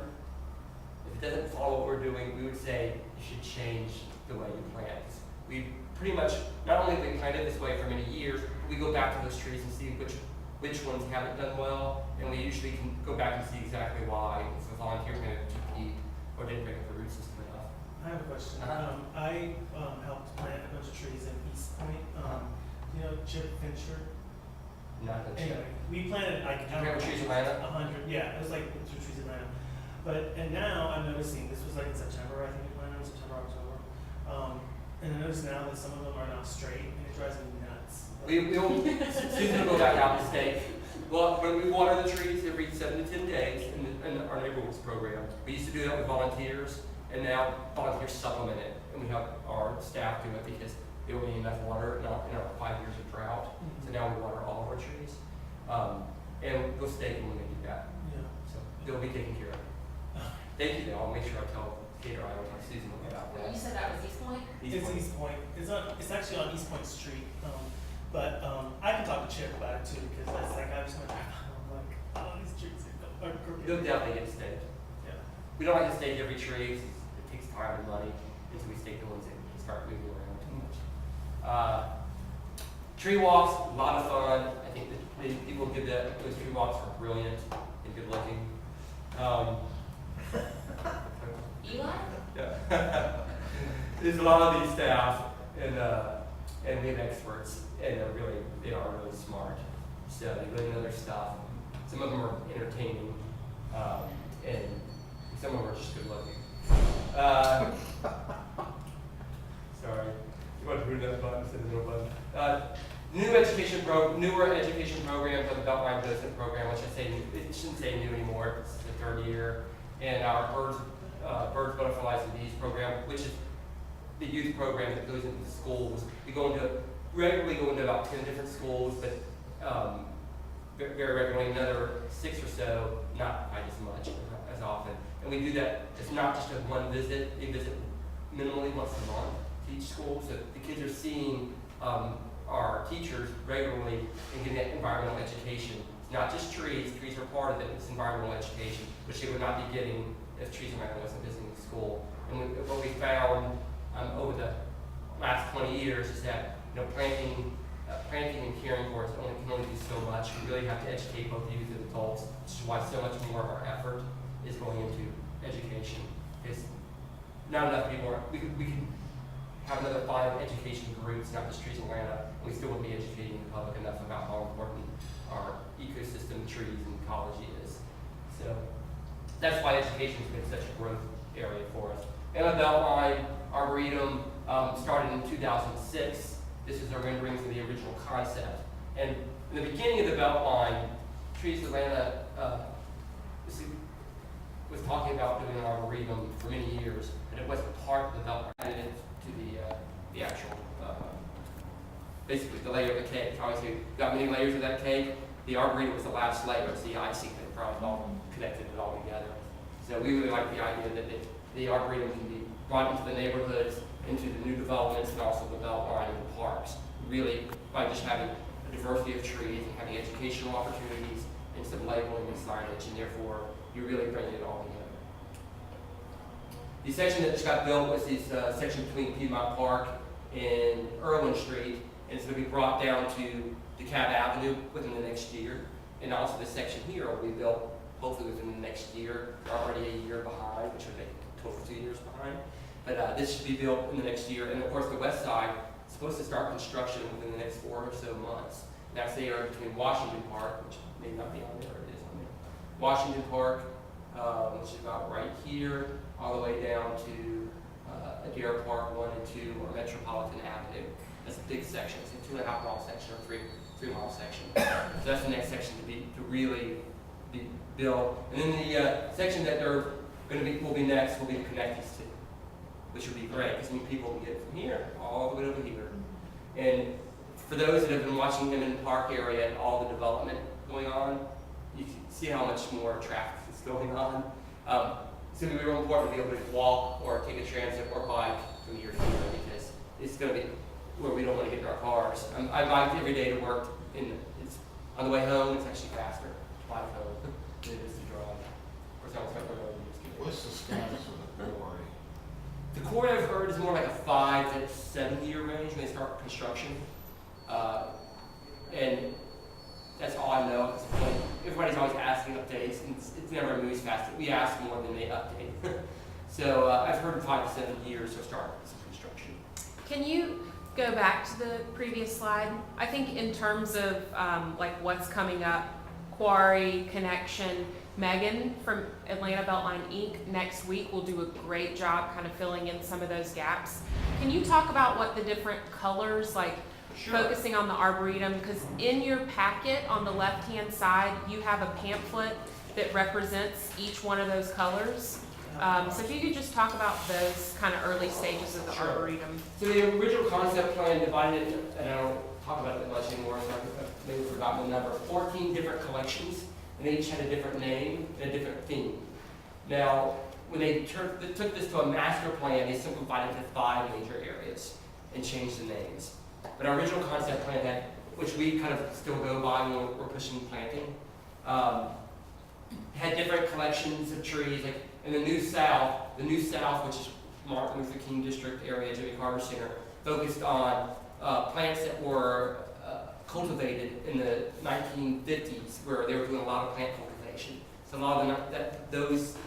if it doesn't follow what we're doing, we would say you should change the way you plant. We pretty much, not only have we planted this way for many years, we go back to those trees and see which ones haven't done well, and we usually can go back and see exactly why. If a volunteer planted too deep or didn't break up the root system enough. I have a question. Uh-huh. I helped plant a bunch of trees in East Point. You know, Chip Fincher? Not that Anyway, we planted like Did you plant trees in Atlanta? 100. Yeah, it was like 2 trees in Atlanta. And now I'm noticing, this was like in September, I think we planted in September, October. And I notice now that some of them are not straight, and it drives me nuts. Susan will go back out and stake. Well, when we water the trees every 7 to 10 days in our neighborhoods program, we used to do that with volunteers, and now volunteers supplement it, and we have our staff do it because they don't need enough water in our 5 years of drought. So now we water all of our trees, and we'll stake when they do that. Yeah. So they'll be taken care of. Thank you, though. I'll make sure I tell Peter I will tell Susan about that. You said that was East Point? It's East Point. It's actually on East Point Street. But I can talk to Chip about it too, because that's like I just went there. I'm like, oh, these trees are crooked. They'll definitely get staked. Yeah. We don't like to stake every tree. It takes time and money until we stake the ones that start moving around too much. Tree walks, a lot of fun. I think the people who did those tree walks are brilliant and good looking. Eli? Yeah. There's a lot of these staff, and we have experts, and they are really smart. So they really know their stuff. Some of them are entertaining, and some of them are just good looking. Sorry, you want to move that button? Say the little button. Newer education programs like the Beltline Docent program, which it shouldn't say new anymore. It's the 3rd year, and our birds, butterflies, and bees program, which is the youth program that goes into the schools. We regularly go into about 10 different schools, but very regularly another 6 or so, not quite as much, as often. And we do that, it's not just a one visit, they visit minimally once a month to each school, so the kids are seeing our teachers regularly and getting that environmental education. It's not just trees are part of it, it's environmental education, which they would not be getting if trees and wasn't visiting the school. And what we found over the last 20 years is that planting and caring for it can only do so much. We really have to educate both youth and adults, which is why so much more of our effort is going into education. It's not enough people. We could have another 5 education groups, not just Trees Atlanta, and we still wouldn't be educating the public enough about how important our ecosystem, trees, and ecology is. So that's why education has been such a growth area for us. And the Beltline Arboretum started in 2006. This is a rendering of the original concept. And in the beginning of the Beltline, Trees Atlanta was talking about doing an arboretum for many years, and it wasn't part of the Beltline. Added it to the actual, basically the layer of the cake. Obviously, we've got many layers of that cake. The arboretum was the last layer. It's the icing that brought it all, connected it all together. So we really like the idea that the arboretum can be brought into the neighborhoods, into the new developments, and also the Beltline and the parks. Really, by just having a diversity of trees and having educational opportunities and some labeling and signage, and therefore you're really bringing it all together. The section that just got built was this section between Piedmont Park and Irwin Street, and it's going to be brought down to DeKalb Avenue within the next year. And also this section here will be built hopefully within the next year. They're already a year behind, which would make a total of 2 years behind. But this should be built in the next year. And of course, the west side is supposed to start construction within the next 4 or so months. That's the area between Washington Park, which may not be on there, it is on there. Washington Park, which is about right here, all the way down to Adair Park 1 and 2, or Metropolitan Avenue. That's a big section. It's a 2.5 mile section or 3 mile section. So that's the next section to really be built. And then the section that they're will be next will be the connectings to, which will be great because people can get from here all the way over here. And for those that have been watching them in the park area and all the development going on, you can see how much more traffic is going on. It's going to be real important to be able to walk or take a transit or bike from here to here because it's going to be where we don't want to get in our cars. I bike every day to work, and on the way home, it's actually faster to bike home than it is to drive. Of course, I was talking about What's the status of the quarry? the quarry I've heard is more like a 5 to 7 year range when they start construction. And that's all I know. Everybody's always asking updates, and it never moves fast. We ask more than they update. So I've heard 5 to 7 years to start some construction. Can you go back to the previous slide? I think in terms of like what's coming up, quarry, connection, Megan from Atlanta Beltline Inc. next week will do a great job kind of filling in some of those gaps. Can you talk about what the different colors, like focusing on the arboretum, because in your packet on the left-hand side, you have a pamphlet that represents each one of those colors. So if you could just talk about those kind of early stages of the Sure. arboretum. So the original concept plan divided it, and I don't talk about it much anymore, so I've maybe forgotten the number, 14 different collections, and they each had a different name and a different theme. Now, when they took this to a master plan, they simplified it to 5 major areas and changed the names. But our original concept plan had, which we kind of still go by when we're pushing planting, had different collections of trees. Like in the New South, which is Martin Luther King District area, Jimmy Carter Center, focused on plants that were cultivated in the 1950s, where they were doing a lot of plant cultivation. So a lot of those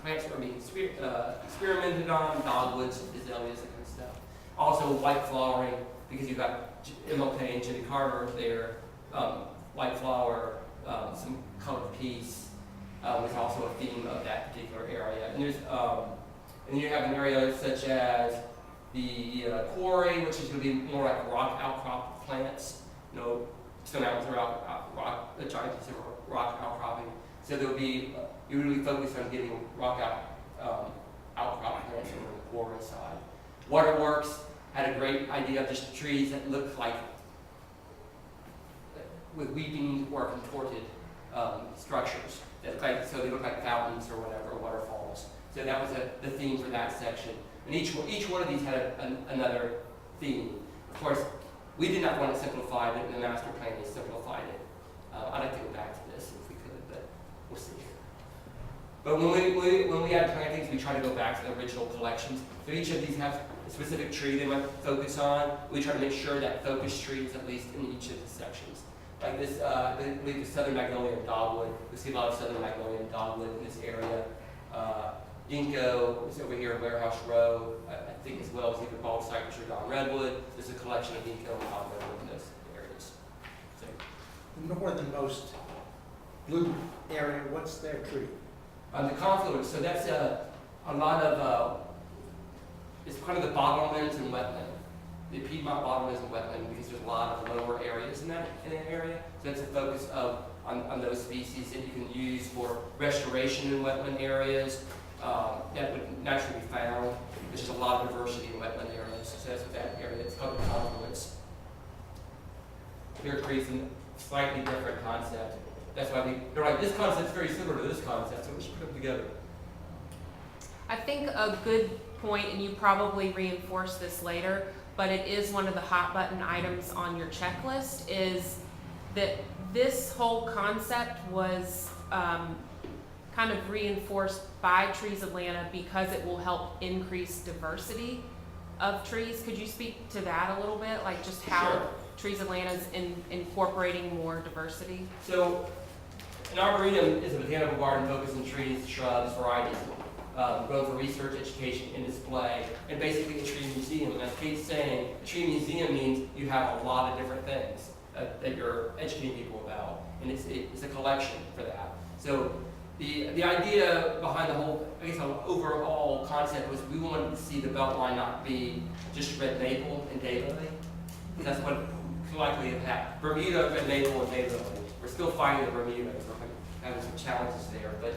plants were being experimented on, dogwoods, azaleas, that kind of stuff. Also white flowering, because you've got MLK and Jimmy Carter there, white flower, some colored peace was also a theme of that particular area. And there's, and you have an area such as the quarry, which is going to be more like rock outcrop plants. Stone mountains are rock, the giant piece of rock outcropping. So there'll be, you really focus on getting rock outcrop plants on the quarry side. Waterworks had a great idea of just trees that looked like, with weeping or contorted structures. So they look like fountains or whatever, waterfalls. So that was the theme for that section. And each one of these had another theme. Of course, we did not want it simplified, but in the master plan they simplified it. I'd like to go back to this if we could, but we'll see. But when we add plantings, we try to go back to the original collections. So each of these have a specific tree they might focus on. We try to make sure that focus tree is at least in each of the sections. Like this, I believe the southern magnolia and dogwood. We see a lot of southern magnolia and dogwood in this area. Ginkgo is over here in Warehouse Row, I think, as well as either bald cypress or Don redwood. There's a collection of ginkgo and Don redwood in those areas. So, The northernmost blue area, what's their tree? the confluence, so that's a lot of, it's kind of the bottomlands and wetland. The Piedmont bottomlands and wetland, because there's a lot of lower areas in that area. So that's a focus on those species that you can use for restoration in wetland areas. That would naturally be found. There's just a lot of diversity in wetland areas. So that's what that area, it's called the confluence. Here it creates a slightly different concept. That's why they're like, this concept's very similar to this concept, so we should put them together. I think a good point, and you probably reinforce this later, but it is one of the hot button items on your checklist, is that this whole concept was kind of reinforced by Trees Atlanta because it will help increase diversity of trees. Could you speak to that a little bit? Like just how Sure. Trees Atlanta is incorporating more diversity? So an arboretum is a botanical garden focused on trees, shrubs, varieties, grown for research, education, and display, and basically a tree museum. And as Kate's saying, a tree museum means you have a lot of different things that you're educating people about, and it's a collection for that. So the idea behind the whole, I guess, the overall concept was we wanted to see the Beltline not be just red maple and daylily. That's what could likely have happened. Bermuda, red maple, and daylily. We're still fighting the Bermuda, we're having some challenges there, but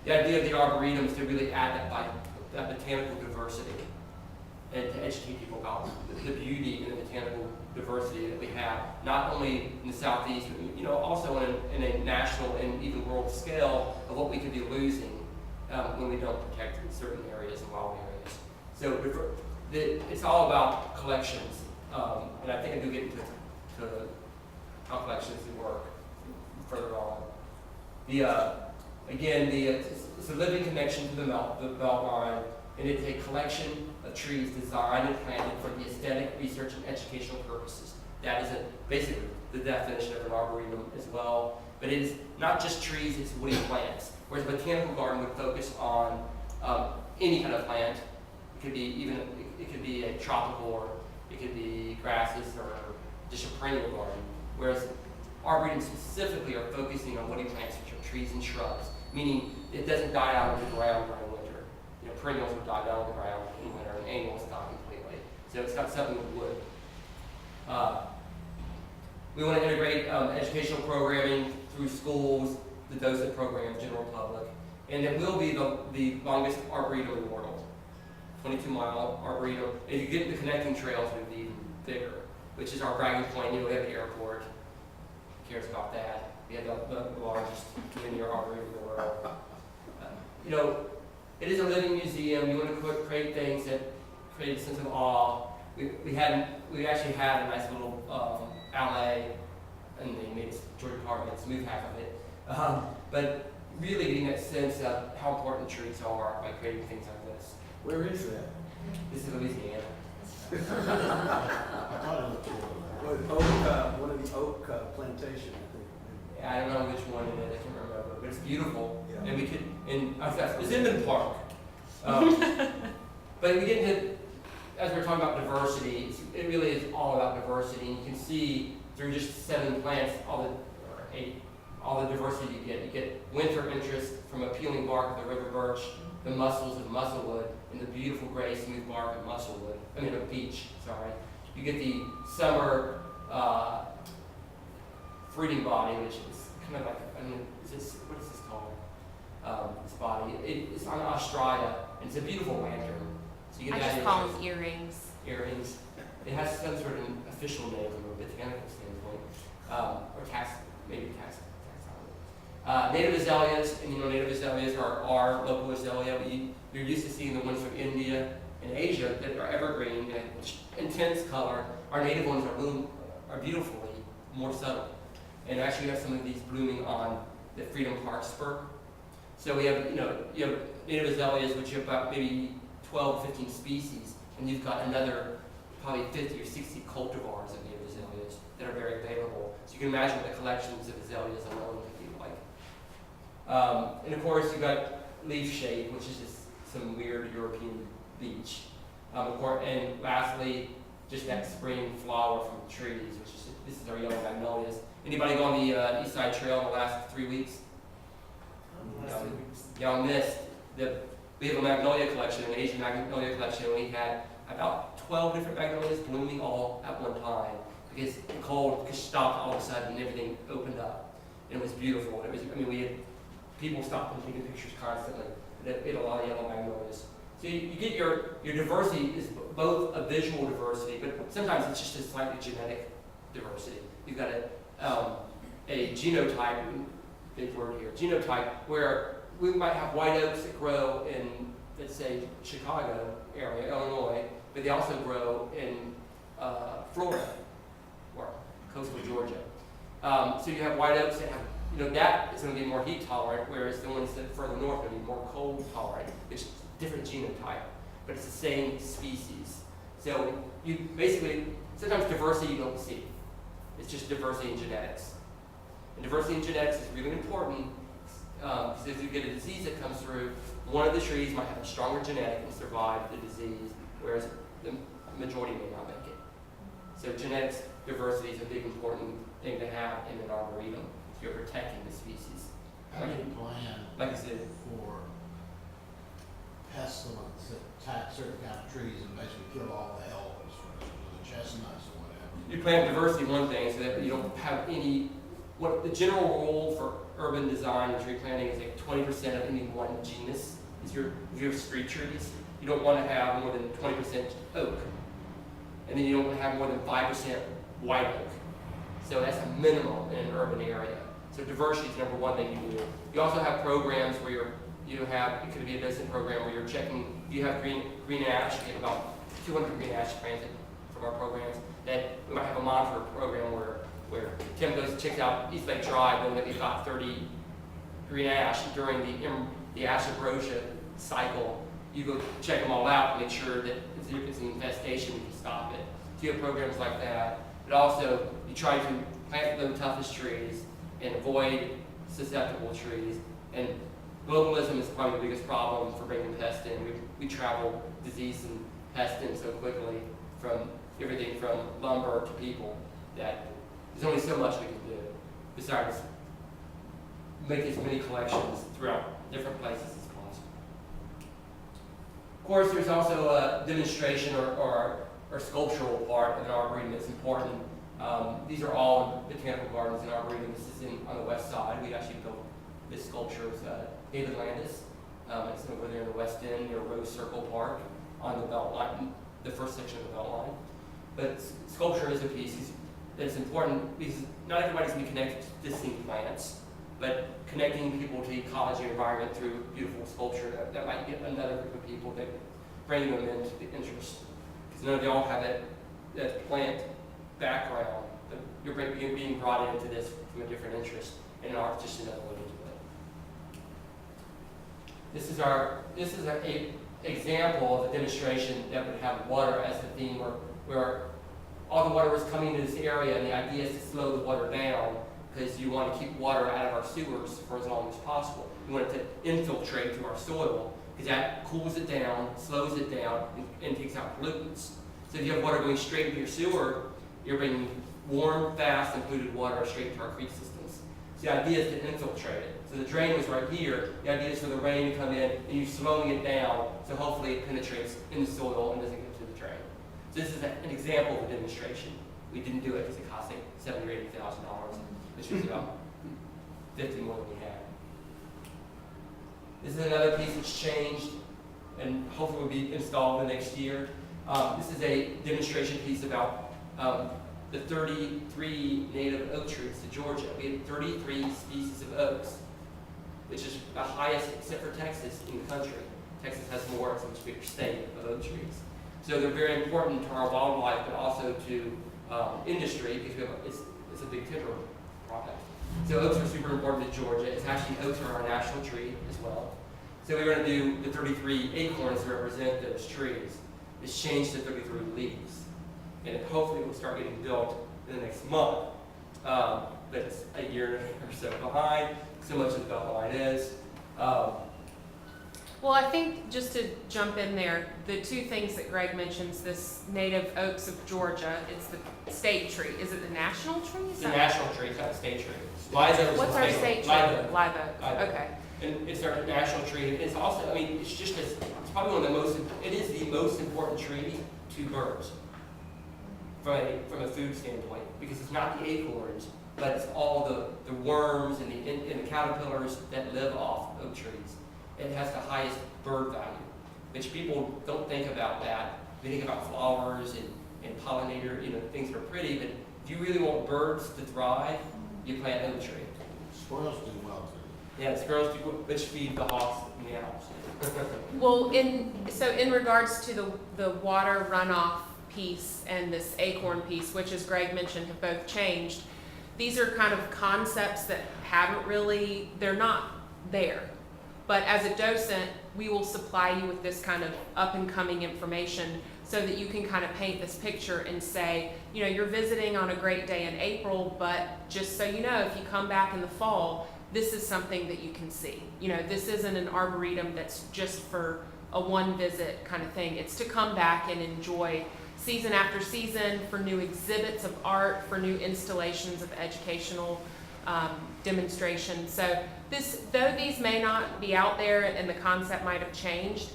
the idea of the Arboretum is to really add that botanical diversity and to educate people about the beauty and the botanical diversity that we have, not only in the Southeast, but also in a national and even world scale of what we could be losing when we don't protect certain areas and wild areas. So it's all about collections, and I think I do get into how collections work further on. It's a living connection to the Beltline, and it's a collection of trees designed and planted for the aesthetic, research, and educational purposes. That is basically the definition of an arboretum as well. But it is not just trees, it's woody plants. Whereas a botanical garden would focus on any kind of plant. It could be a tropical, or it could be grasses, or just a perennial garden. Whereas arboretums specifically are focusing on woody plants, which are trees and shrubs, meaning it doesn't die out of the ground during winter. Perennials would die down on the ground in winter, and annuals die completely. So it's got something with wood. We want to integrate educational programming through schools, the docent program, general public, and it will be the longest arboretum in the world. 22-mile arboretum. If you get the connecting trails, it would be even bigger, which is our bragging point. We have the airport. Who cares about that? We have the largest linear arboretum in the world. It is a living museum. You want to create things that create a sense of awe. We actually had a nice little outlay, and they made Georgia Department move half of it. But really getting that sense of how important trees are by creating things like this. Where is that? This is Louisiana. I thought it looked One of the oak plantation, I think. I don't know which one it is. I can't remember, but it's beautiful. Yeah. And we could, it's in the park. But we get into, as we're talking about diversity, it really is all about diversity. And you can see through just 7 plants, all the diversity you get. You get winter interest from a peeling bark of the river birch, the mussels of musselwood, and the beautiful gray smooth bark of of beech, sorry. You get the summer fruiting body, which is kind of like, what is this called? This body. It's on Australia, and it's a beautiful lantern. So you get I that just call interest. them earrings. Earrings. It has some sort of an official name from a botanical standpoint, or maybe taxonomy. Native azaleas, and native azaleas are our local azalea. You're used to seeing the ones from India and Asia that are evergreen and intense color. Our native ones are beautifully more subtle. And actually, we have some of these blooming on the Freedom Park spur. So we have, you have native azaleas, which you have about maybe 12, 15 species, and you've got another probably 50 or 60 cultivars of native azaleas that are very available. So you can imagine what the collections of azaleas alone could be like. And of course, you've got leaf shade, which is just some weird European beech. And lastly, just that spring flower from the trees, this is our yellow magnolias. Anybody go on the East Side Trail in the last 3 weeks? Y'all missed. We have a magnolia collection, an Asian magnolia collection, and we had about 12 different magnolias blooming all at one time because the cold stopped all of a sudden and everything opened up. And it was beautiful. We had people stopping and taking pictures constantly. We had a lot of yellow magnolias. So you get your diversity is both a visual diversity, but sometimes it's just a slightly genetic diversity. You've got a genotype, big word here, genotype, where we might have white oaks that grow in, let's say, Chicago area, Illinois, but they also grow in Florida or coastal Georgia. So you have white oaks that have, that is going to be more heat tolerant, whereas the ones that further north are going to be more cold tolerant. It's different genotype, but it's the same species. So you basically, sometimes diversity you don't see. It's just diversity in genetics. And diversity in genetics is really important because if you get a disease that comes through, one of the trees might have a stronger genetic and survive the disease, whereas the majority may not make it. So genetics diversity is a big important thing to have in an arboretum if you're protecting the species. How do you plan Like I said, for pestilence that attack certain kind of trees and basically kill all the elms, for instance, or the chestnuts or whatever? you plant diversity one thing so that you don't have any, what the general rule for urban design and tree planting is like 20% of any one genus is your street trees. You don't want to have more than 20% oak. And then you don't want to have more than 5% white oak. So that's a minimum in an urban area. So diversity is number one thing you do. You also have programs where you have, it could be a docent program where you're checking, you have green ash, you have about 200 green ash planted from our programs, that we might have a monitor program where Tim goes and checks out East Lake Drive and maybe about 30 green ash during the ash ambrosia cycle. You go check them all out and make sure that if it's an infestation, you can stop it. So you have programs like that. But also, you try to plant the toughest trees and avoid susceptible trees. And globalism is probably the biggest problem for bringing pests in. We travel disease and pests in so quickly from everything from lumber to people that there's only so much we can do besides make as many collections throughout different places as possible. Of course, there's also a demonstration or sculptural part of an arboretum that's important. These are all botanical gardens in arboretum. This is on the west side. We actually built this sculpture with David Landis. It's over there in the west end near Rose Circle Park on the belt line, the first section of the belt line. But sculpture is a piece that's important because not everybody's going to be connected to distinct plants, but connecting people to ecology and environment through beautiful sculpture, that might get another group of people that bring them into the interest. Because none of y'all have that plant background, but you're being brought into this from a different interest, and art's just another way to do it. This is an example of a demonstration that would have water as the theme, where all the water was coming to this area, and the idea is to slow the water down because you want to keep water out of our sewers for as long as possible. You want it to infiltrate through our soil because that cools it down, slows it down, and takes out pollutants. So if you have water going straight into your sewer, you're bringing warm, fast, and polluted water straight into our creek systems. So the idea is to infiltrate it. So the drain was right here. The idea is for the rain to come in and you're slowing it down so hopefully it penetrates in the soil and doesn't get to the drain. So this is an example of a demonstration. We didn't do it because it cost like $70,000 or $80,000, which was about 50 more than we had. This is another piece that's changed and hopefully will be installed the next year. This is a demonstration piece about the 33 native oak trees to Georgia. We have 33 species of oaks, which is the highest except for Texas in the country. Texas has more, it's a much bigger state of oak trees. So they're very important to our wildlife, but also to industry because it's a big timber product. So oaks are super important to Georgia. It's actually, oaks are our national tree as well. So we're going to do the 33 acorns that represent those trees. It's changed to 33 leaves. And it hopefully will start getting built in the next month. But it's a year or so behind. So much of the belt line is. Well, I think just to jump in there, the two things that Greg mentions, this native oaks of Georgia, it's the state tree. Is it the national tree? It's a national tree, it's not a state tree. Live oak is What's the our state tree? Live oak. Live oak. Live oak. Okay. And it's our national tree. It's also, I mean, it's just as, it's probably one of the most, it is the most important tree to birds from a food standpoint, because it's not the acorns, but it's all the worms and the caterpillars that live off oak trees. It has the highest bird value, which people don't think about that. They think about flowers and pollinator, things that are pretty, but if you really want birds to thrive, you plant oak tree. Squirrels do well too. Yeah, squirrels do, which feed the hawks and the owls. Well, in regards to the water runoff piece and this acorn piece, which as Greg mentioned have both changed, these are kind of concepts that haven't really, they're not there. But as a docent, we will supply you with this kind of up and coming information so that you can kind of paint this picture and say, you know, you're visiting on a great day in April, but just so you know, if you come back in the fall, this is something that you can see. You know, this isn't an arboretum that's just for a one visit kind of thing. It's to come back and enjoy season after season, for new exhibits of art, for new installations of educational demonstrations. So though these may not be out there and the concept might have changed,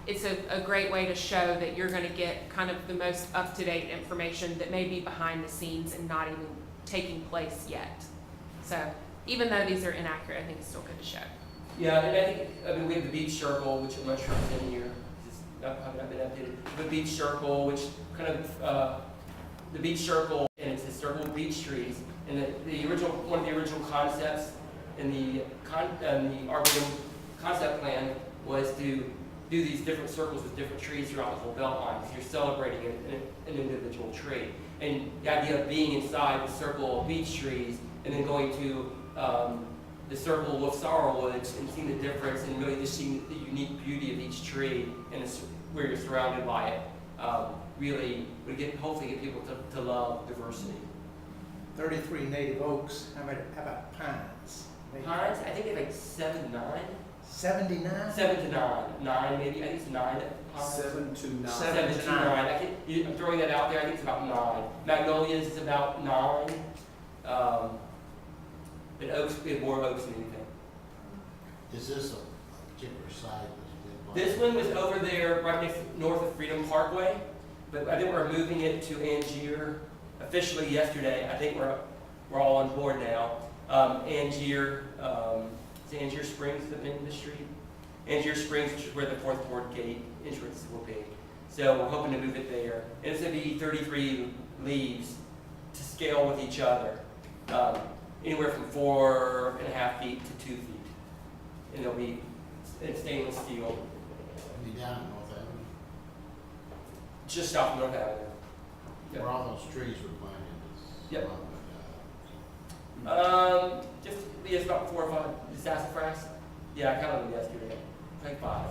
it's a great way to show that you're going to get kind of the most up-to-date information that may be behind the scenes and not even taking place yet. So even though these are inaccurate, I think it's still good to show. Yeah, and I mean, we have the beach circle, which I'm not sure if it's in here. It's not been updated. The beach circle, which kind of, the beach circle, and it's historical beach trees. And the original, one of the original concepts in the Arboretum concept plan was to do these different circles with different trees throughout the whole belt line, because you're celebrating an individual tree. And the idea of being inside the circle of beech trees and then going to the circle of sorrelwoods and seeing the difference and really just seeing the unique beauty of each tree and where you're surrounded by it, really would hopefully get people to love diversity. 33 native oaks. How about pines? Pines, I think they're like 7 to 9. 79? 7 to 9. 9 maybe, I think it's 9 pines. 7 to 9. 7 to 9. I'm throwing that out there, I think it's about 9. Magnolias is about 9. But oaks, we have more oaks than anything. Is this a particular site that's been? This one was over there right north of Freedom Parkway, but I think we're moving it to Angier officially yesterday. I think we're all on board now. Angier, it's Angier Springs, the name of the street. Angier Springs, which is where the fourth board gate entrance will be. So we're hoping to move it there. And it's going to be 33 leaves to scale with each other. Anywhere from 4.5 feet to 2 feet. And they'll be in stainless steel. Be down in North Avenue, Just south of North Avenue. where all those trees were planted. Yep. Just, it's about 4 or 5. The sassafras? Yeah, I counted them yesterday. Like 5.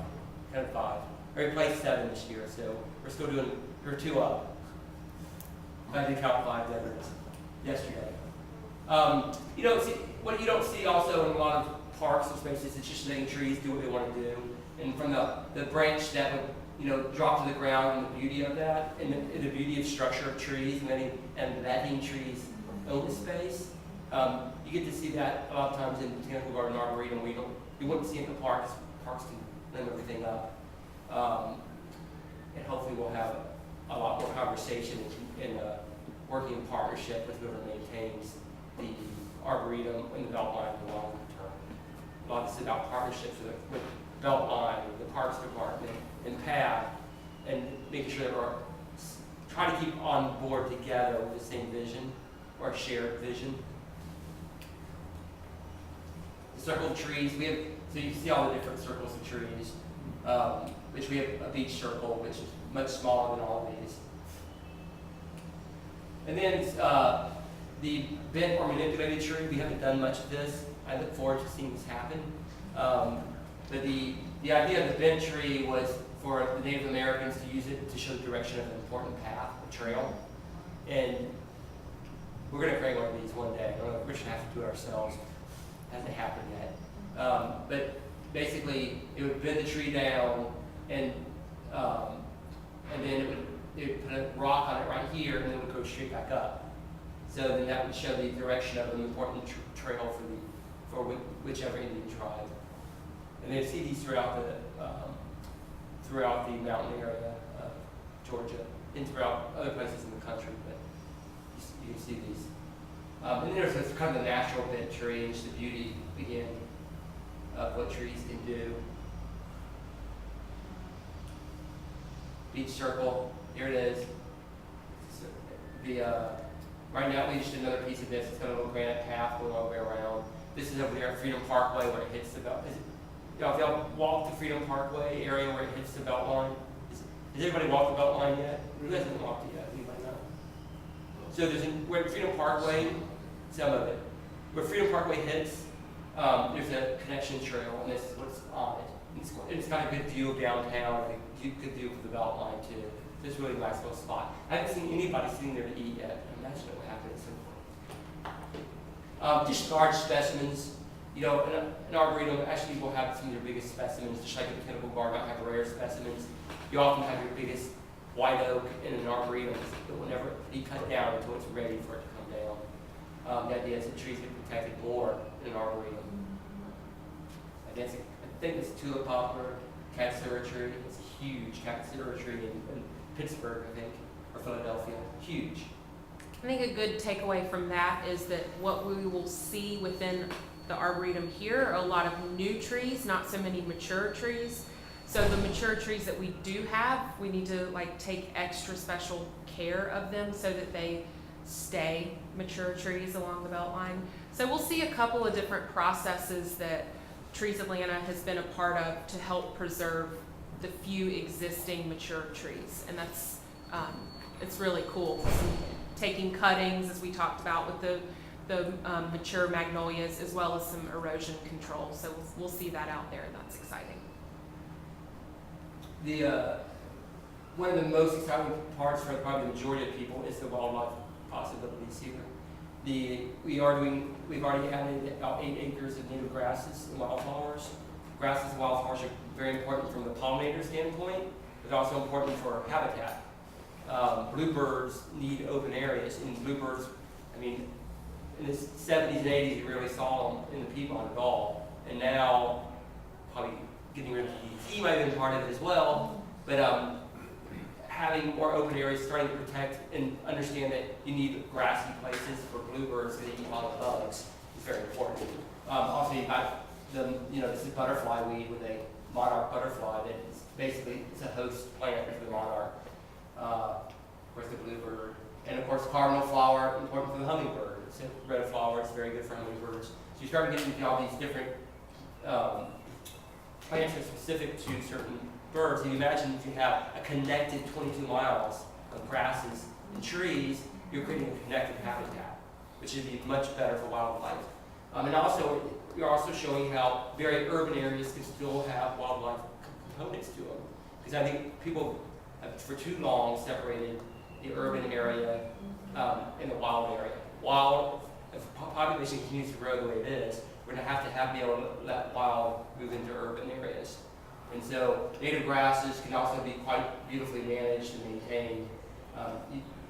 Kind of 5. I replaced 7 this year, so we're still doing, we're 2 up. I did count 5 deserts yesterday. You don't see, what you don't see also in a lot of parks and spaces, it's just letting trees do what they want to do. And from the branch that would, you know, drop to the ground, and the beauty of that, and the beauty of structure of trees, and letting trees own the space. You get to see that a lot of times in Botanical Garden Arboretum. You wouldn't see it in the parks. Parks can limit everything up. And hopefully we'll have a lot more conversation in working in partnership with whoever maintains the Arboretum and the Beltline in the long term. A lot of this is about partnerships with Beltline, the Parks Department, and PAD, and making sure that we're trying to keep on board together with the same vision, or a shared vision. The circle of trees, we have, so you can see all the different circles of trees, which we have a beach circle, which is much smaller than all of these. And then the bent or manipulated tree, we haven't done much of this. I look forward to seeing this happen. But the idea of the bent tree was for the Native Americans to use it to show the direction of an important path, a trail. And we're going to create one of these one day. I don't know if we're going to have to do it ourselves. It hasn't happened yet. But basically, it would bend the tree down, and then it would put a rock on it right here, and then it would go straight back up. So then that would show the direction of an important trail for whichever Indian tribe. And they see these throughout the mountain area of Georgia and throughout other places in the country, but you can see these. And then there's this kind of the natural bent tree, and just the beauty, again, of what trees can do. Beach circle, here it is. Right now we just did another piece of this. It's got a little granite path going all the way around. This is over there at Freedom Parkway where it hits the belt. If y'all walk the Freedom Parkway area where it hits the belt line, has everybody walked the belt line yet? Who hasn't walked it yet? Anybody know? So where Freedom Parkway, some of it, where Freedom Parkway hits, there's a connection trail, and this is what's on it. It's got a good view of downtown, and a good view of the belt line too. It's really a nice little spot. I haven't seen anybody sitting there to eat yet. Imagine what happened at some point. Just large specimens. You know, an arboretum actually will have some of your biggest specimens, just like a botanical garden might have rare specimens. You often have your biggest white oak in an arboretum that will never be cut down until it's ready for it to come down. The idea is that trees get protected more in an arboretum. I think it's tulip poplar, Katsura tree. It's a huge Katsura tree in Pittsburgh, I think, or Philadelphia. Huge. I think a good takeaway from that is that what we will see within the arboretum here are a lot of new trees, not so many mature trees. So the mature trees that we do have, we need to like take extra special care of them so that they stay mature trees along the Beltline. So we'll see a couple of different processes that Trees Atlanta has been a part of to help preserve the few existing mature trees. And that's, it's really cool. Taking cuttings, as we talked about with the mature magnolias, as well as some erosion control. So we'll see that out there, and that's exciting. One of the most exciting parts for probably the majority of people is the wildlife possibilities here. We've already added about 8 acres of native grasses and wildflowers. Grasses and wildflowers are very important from the pollinator standpoint, but also important for habitat. Bluebirds need open areas, and bluebirds, I mean, in the 70s and 80s, you rarely saw them in the Piedmont at all, and now probably getting rid of the might have been part of it as well, but having more open areas, starting to protect and understand that you need grassy places for bluebirds so they eat a lot of bugs is very important. Also, you've got this is butterfly weed with a monarch butterfly that is basically it's a host plant for the monarch. Of course, the bluebird, and of course, cardinal flower, important for the hummingbird. It's a red flower, it's very good for hummingbirds. So you start getting into all these different plants that are specific to certain birds. And you imagine if you have a connected 22 miles of grasses and trees, you're creating a connected habitat, which would be much better for wildlife. And also, you're also showing how very urban areas can still have wildlife components to them. Because I think people have for too long separated the urban area and the wild area. If population continues to grow the way it is, we're going to have be able to let wild move into urban areas. And so native grasses can also be quite beautifully managed and maintained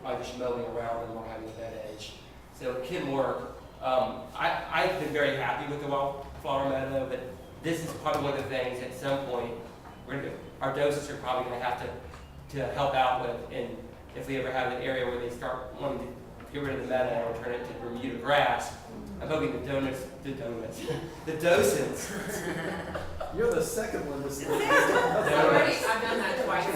by just mowing around them or having a bed edge. So it can work. I've been very happy with the wildflower meadow, but this is probably one of the things at some point our docents are probably going to have to help out with. And if we ever have an area where they start wanting to get rid of the meadow and turn it to Bermuda grass, I'm hoping the docents. You're the second one this week. I've done that twice.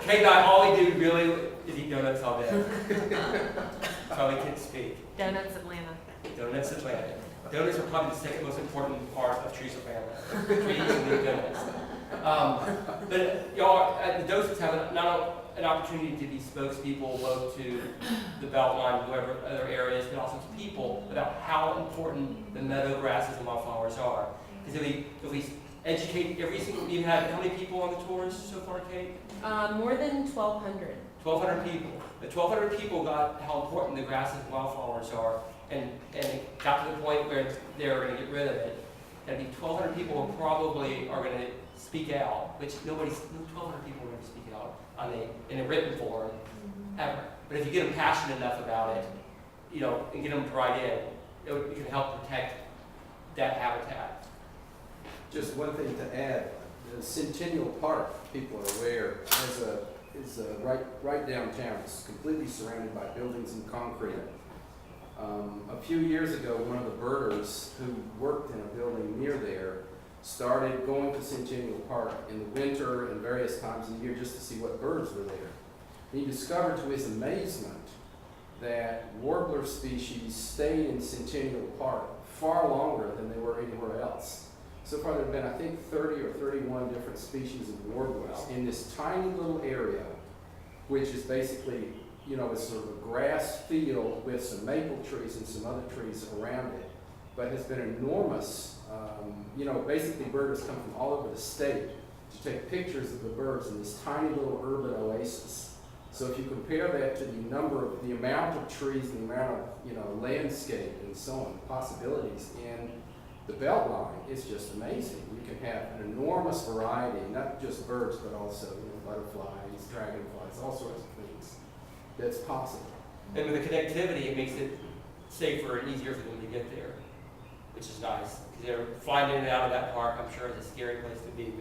Kate and I, all we do really is eat donuts all day. That's why we can't speak. Donuts Atlanta. Donuts Atlanta. Donuts are probably the second most important part of Trees Atlanta. Trees and the donuts. But y'all, the docents have an opportunity to be spokespeople both to the Beltline, whoever other areas, but also to people about how important the meadow grasses and wildflowers are. Because if we educate every single, you had how many people on the tours so far, Kate? More than 1,200. 1,200 people. The 1,200 people got how important the grasses and wildflowers are, and it got to the point where they were going to get rid of it. That'd be 1,200 people who probably are going to speak out, which 1,200 people are going to speak out in a written form ever. But if you get them passionate enough about it, and get them to write in, it can help protect that habitat. Just one thing to add, the Centennial Park, people are aware, is right downtown. It's completely surrounded by buildings and concrete. A few years ago, one of the birders who worked in a building near there started going to Centennial Park in the winter and various times of the year just to see what birds were there. And he discovered to his amazement that warbler species stayed in Centennial Park far longer than they were anywhere else. So far there have been, I think, 30 or 31 different species of warblers in this tiny little area, which is basically, it's sort of a grass field with some maple trees and some other trees around it, but has been enormous. Basically birders come from all over the state to take pictures of the birds in this tiny little urban oasis. So if you compare that to the amount of trees, the amount of landscape and so on, possibilities in the Beltline, it's just amazing. You can have an enormous variety, not just birds, but also butterflies, dragonflies, all sorts of things. That's possible. And with the connectivity, it makes it safer and easier for them to get there, which is nice. Because they're flying in and out of that park, I'm sure it's a scary place to be,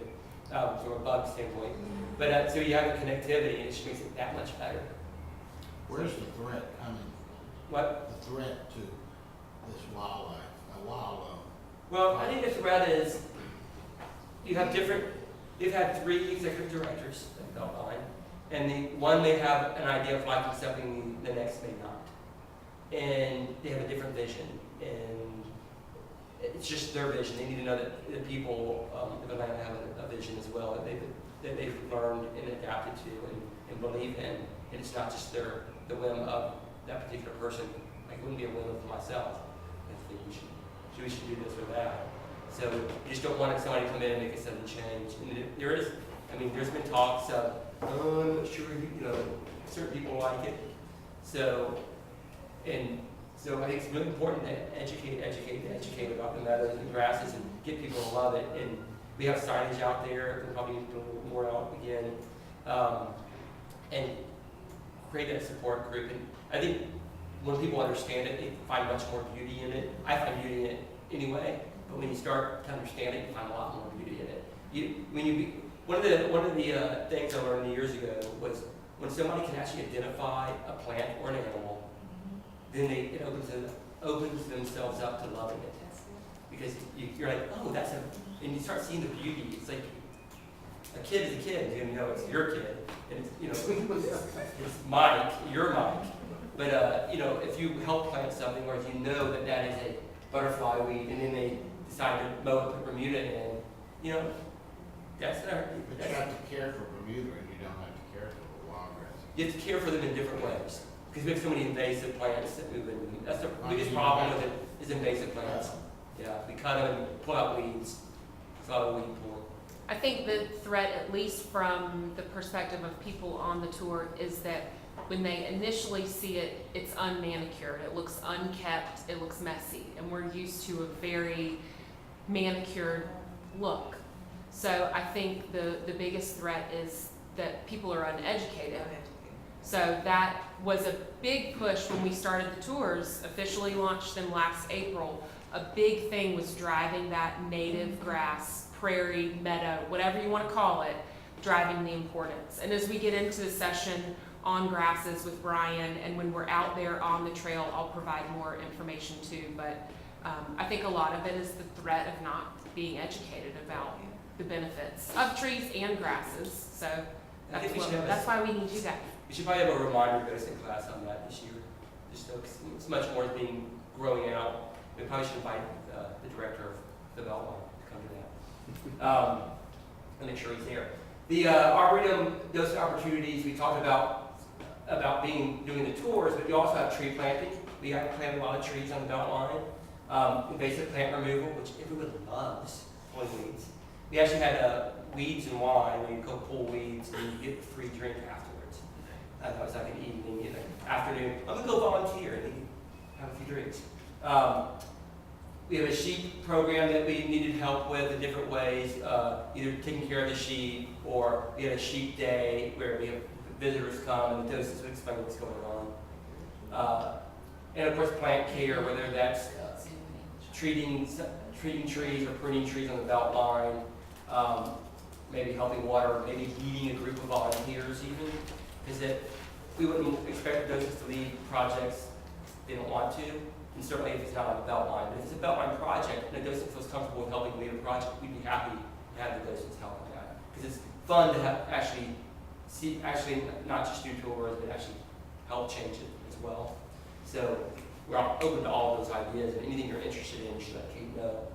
but from a bug standpoint. But so you have the connectivity, and it just makes it that much better. Where's the threat coming? What? The threat to this wildlife, Well, I think the threat is you have they've had 3 executive directors at Beltline, and the one may have an idea of liking something, the next may not. And they have a different vision, and it's just their vision. They need to know that the people of Atlanta have a vision as well, that they've learned and adapted to and believe in. And it's not just the whim of that particular person. Like, it wouldn't be a whim of myself. I think we should do this or that. So you just don't want somebody to come in and make a sudden change. And there is, there's been talks of, I'm not sure, certain people like it. So I think it's really important to educate about the meadows and grasses and get people to love it. And we have signage out there. We'll probably need to do a little more out again. And create that support group. And I think when people understand it, they find much more beauty in it. I find beauty in it anyway, but when you start to understand it, you find a lot more beauty in it. One of the things I learned years ago was when somebody can actually identify a plant or an animal, then it opens themselves up to loving it. Because you're like, oh, and you start seeing the beauty. It's like a kid is a kid, it's your kid, and it's Mike, you're Mike. But if you help plant something, or if you know that is a butterfly weed, and then they decide to mow and put Bermuda in, that's their. But you have to care for Bermuda, and you don't have to care for the wild-grass. You have to care for them in different ways, because we have so many invasive plants that move in. That's the biggest problem with it, is invasive plants. Yeah, we cut them and pull out weeds. It's all a weed pull. I think the threat, at least from the perspective of people on the tour, is that when they initially see it, it's unmanicured, it looks unkept, it looks messy, and we're used to a very manicured look. So I think the biggest threat is that people are uneducated. So that was a big push when we started the tours, officially launched them last April. A big thing was driving that native grass, prairie, meadow, whatever you want to call it, driving the importance. And as we get into the session on grasses with Brian, and when we're out there on the trail, I'll provide more information too. But I think a lot of it is the threat of not being educated about the benefits of trees and grasses. So that's why we need you guys. We should probably have a reminder Docent class on that this year. Just so it's much more growing out. We probably should invite the director of the Beltline to come to that. And make sure he's there. The Arboretum, those opportunities we talked about doing the tours, but you also have tree planting. We have planted a lot of trees on the Beltline. Invasive plant removal, which everyone loves, pulling weeds. We actually had weeds and wine, where you go pull weeds and you get a free drink afterwards. That was like an evening, afternoon. I'm gonna go volunteer and have a few drinks. We have a sheep program that we needed help with in different ways, either taking care of the sheep, or we had a sheep day where we have visitors come and the docents would explain what's going on. And of course, plant care, whether that's treating trees or pruning trees on the Beltline, maybe helping water, maybe leading a group of volunteers even, is that we wouldn't expect docents to lead projects they don't want to. And certainly if it's not on the Beltline. But if it's a Beltline project and a docent feels comfortable with helping lead a project, we'd be happy to have the docents help with that. Because it's fun to have actually not just do tours, but actually help change it as well. So we're open to all of those ideas, and anything you're interested in, you should let Kate know.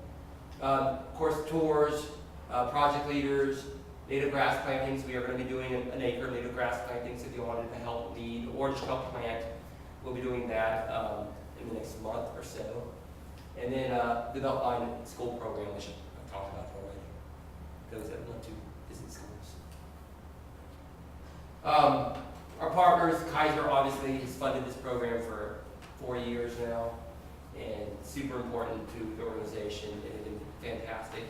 Of course, tours, project leaders, native grass plantings. We are going to be doing an acre of native grass plantings if you wanted to help lead or just help plant. We'll be doing that in the next month or so. And then the Beltline school program, which I've talked about already. Those that want to visit schools. Our partners, Kaiser obviously has funded this program for 4 years now, and super important to the organization, and have been fantastic.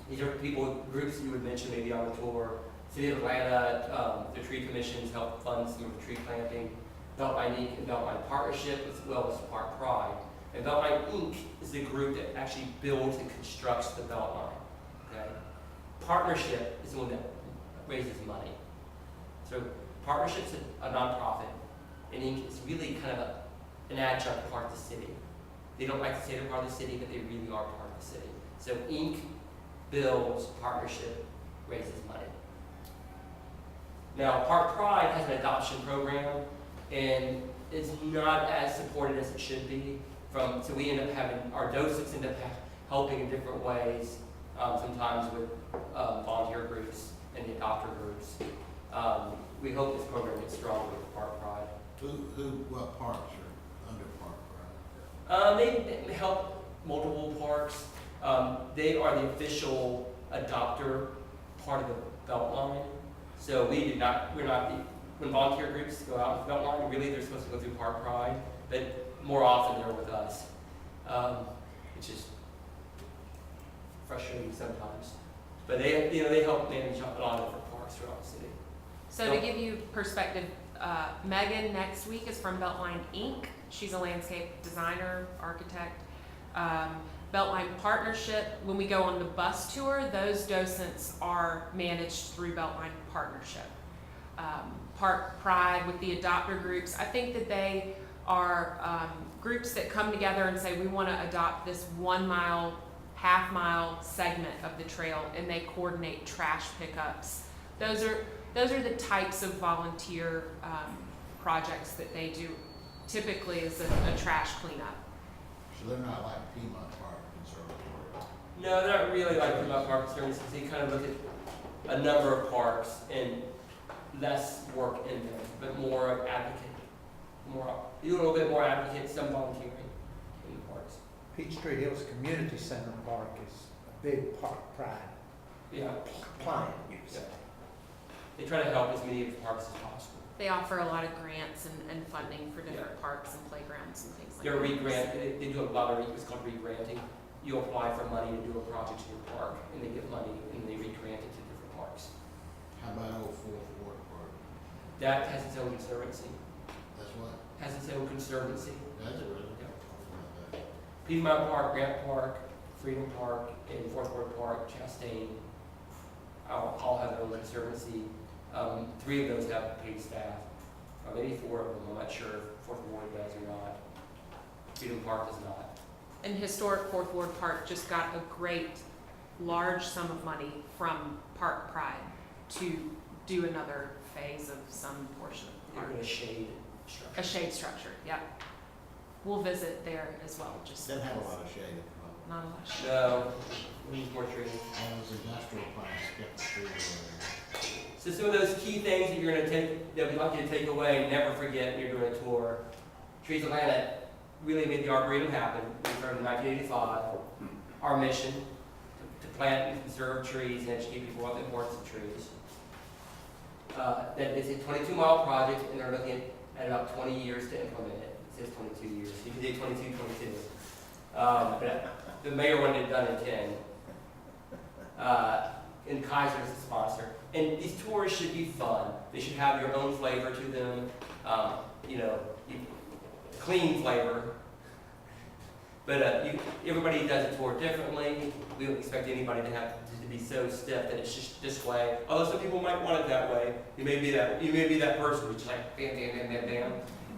These are people, groups you would mention maybe on the tour. City of Atlanta, the tree commissions help fund some of the tree planting. Beltline Inc. and Beltline Partnership, as well as Park Pride. And Beltline Inc. is the group that actually builds and constructs the Beltline. Okay? Partnership is the one that raises money. So Partnership's a nonprofit, and Inc. is really kind of an adjunct part of the city. They don't like to say they're part of the city, but they really are part of the city. So Inc. builds, Partnership raises money. Now, Park Pride has an adoption program, and it's not as supported as it should be. So we end up having, our docents end up helping in different ways, sometimes with volunteer groups and the adopter groups. We hope this program gets stronger with Park Pride. What parks are under Park Pride? They help multiple parks. They are the official adopter part of the Beltline. So we're not when volunteer groups go out with Beltline, really they're supposed to go through Park Pride, but more often they're with us, which is frustrating sometimes. But they help manage a lot of different parks throughout the city. So to give you perspective, Megan next week is from Beltline Inc. She's a landscape designer, architect. Beltline Partnership, when we go on the bus tour, those docents are managed through Beltline Partnership. Park Pride with the adopter groups, I think that they are groups that come together and say, we want to adopt this 1 mile, half-mile segment of the trail, and they coordinate trash pickups. Those are the types of volunteer projects that they do. Typically, is a trash cleanup. So they're not like Piedmont Park Conservatory? No, they're not really like about park services. They kind of look at a number of parks and less work in them, but more advocate. Do a little bit more advocate, some volunteering in the parks. Peachtree Hills Community Center Park is a big Park Pride Yeah. client, you could say. They try to help as many of the parks as possible. They offer a lot of grants and funding for different parks and playgrounds and things like They're that. re-grant, they do a lot of, it's called re-granting. You apply for money to do a project in your park, and they get money, and they re-grant it to different parks. How about Old Fourth Ward Park? That has its own conservancy. That's what? Has its own conservancy. Does it really? Yeah. Piedmont Park, Grant Park, Freedom Park, and Fourth Ward Park, Chastain, all have their own conservancy. 3 of those have paid staff, or maybe 4 of them. I'm not sure if Fourth Ward does or not. Freedom Park does not. And Historic Fourth Ward Park just got a great, large sum of money from Park Pride to do another phase of some portion of the They're park. in a shade structure. A shade structure, yeah. We'll visit there as well, just. Doesn't have a lot of shade at the moment. Not a lot of shade. No, we need more trees. All those industrial plants kept the trees over So some of those key things that you're going to take, that we'd like you to take away, never forget when you're doing a tour. Trees Atlanta really made the Arboretum happen. We started in 1985. Our mission, to plant and conserve trees and educate people about the importance of trees. That it's a 22-mile project, and they're looking at about 20 years to implement it. It says 22 years. You can do 22, 22. But the mayor wanted it done in 10. And Kaiser is the sponsor. And these tours should be fun. They should have your own flavor to them. Clean flavor. But everybody does a tour differently. We don't expect anybody to have to be so stiff that it's just this way. Although some people might want it that way. You may be that person who's just like bam, bam, bam, bam, bam.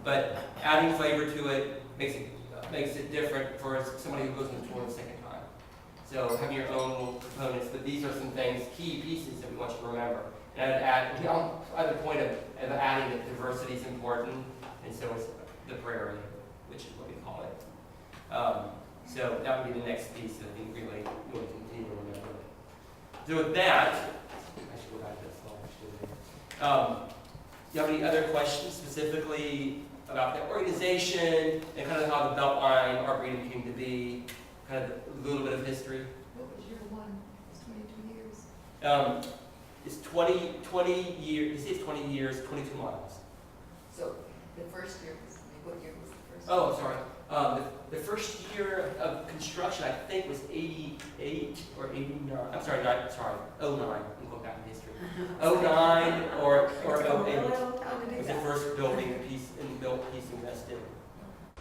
But adding flavor to it makes it different for somebody who goes on the tour the second time. So having your own little components, but these are some things, key pieces that we want you to remember. And at the point of adding that diversity is important, and so is the prairie, which is what we call it. So that would be the next piece that I think really you want to continue to remember. So with that, I should go back to that slide. Do you have any other questions specifically about the organization and kind of how the Beltline Arboretum came to be, kind of a little bit of history? What was year one? It's 22 years. It's 20 years, it's 20 years, 22 miles. So the first year was, what year was the first? Oh, sorry. The first year of construction, I think, was 88 or 89. I'm sorry, 09. I'm going back in history. 09 or 08 was the first building piece invested.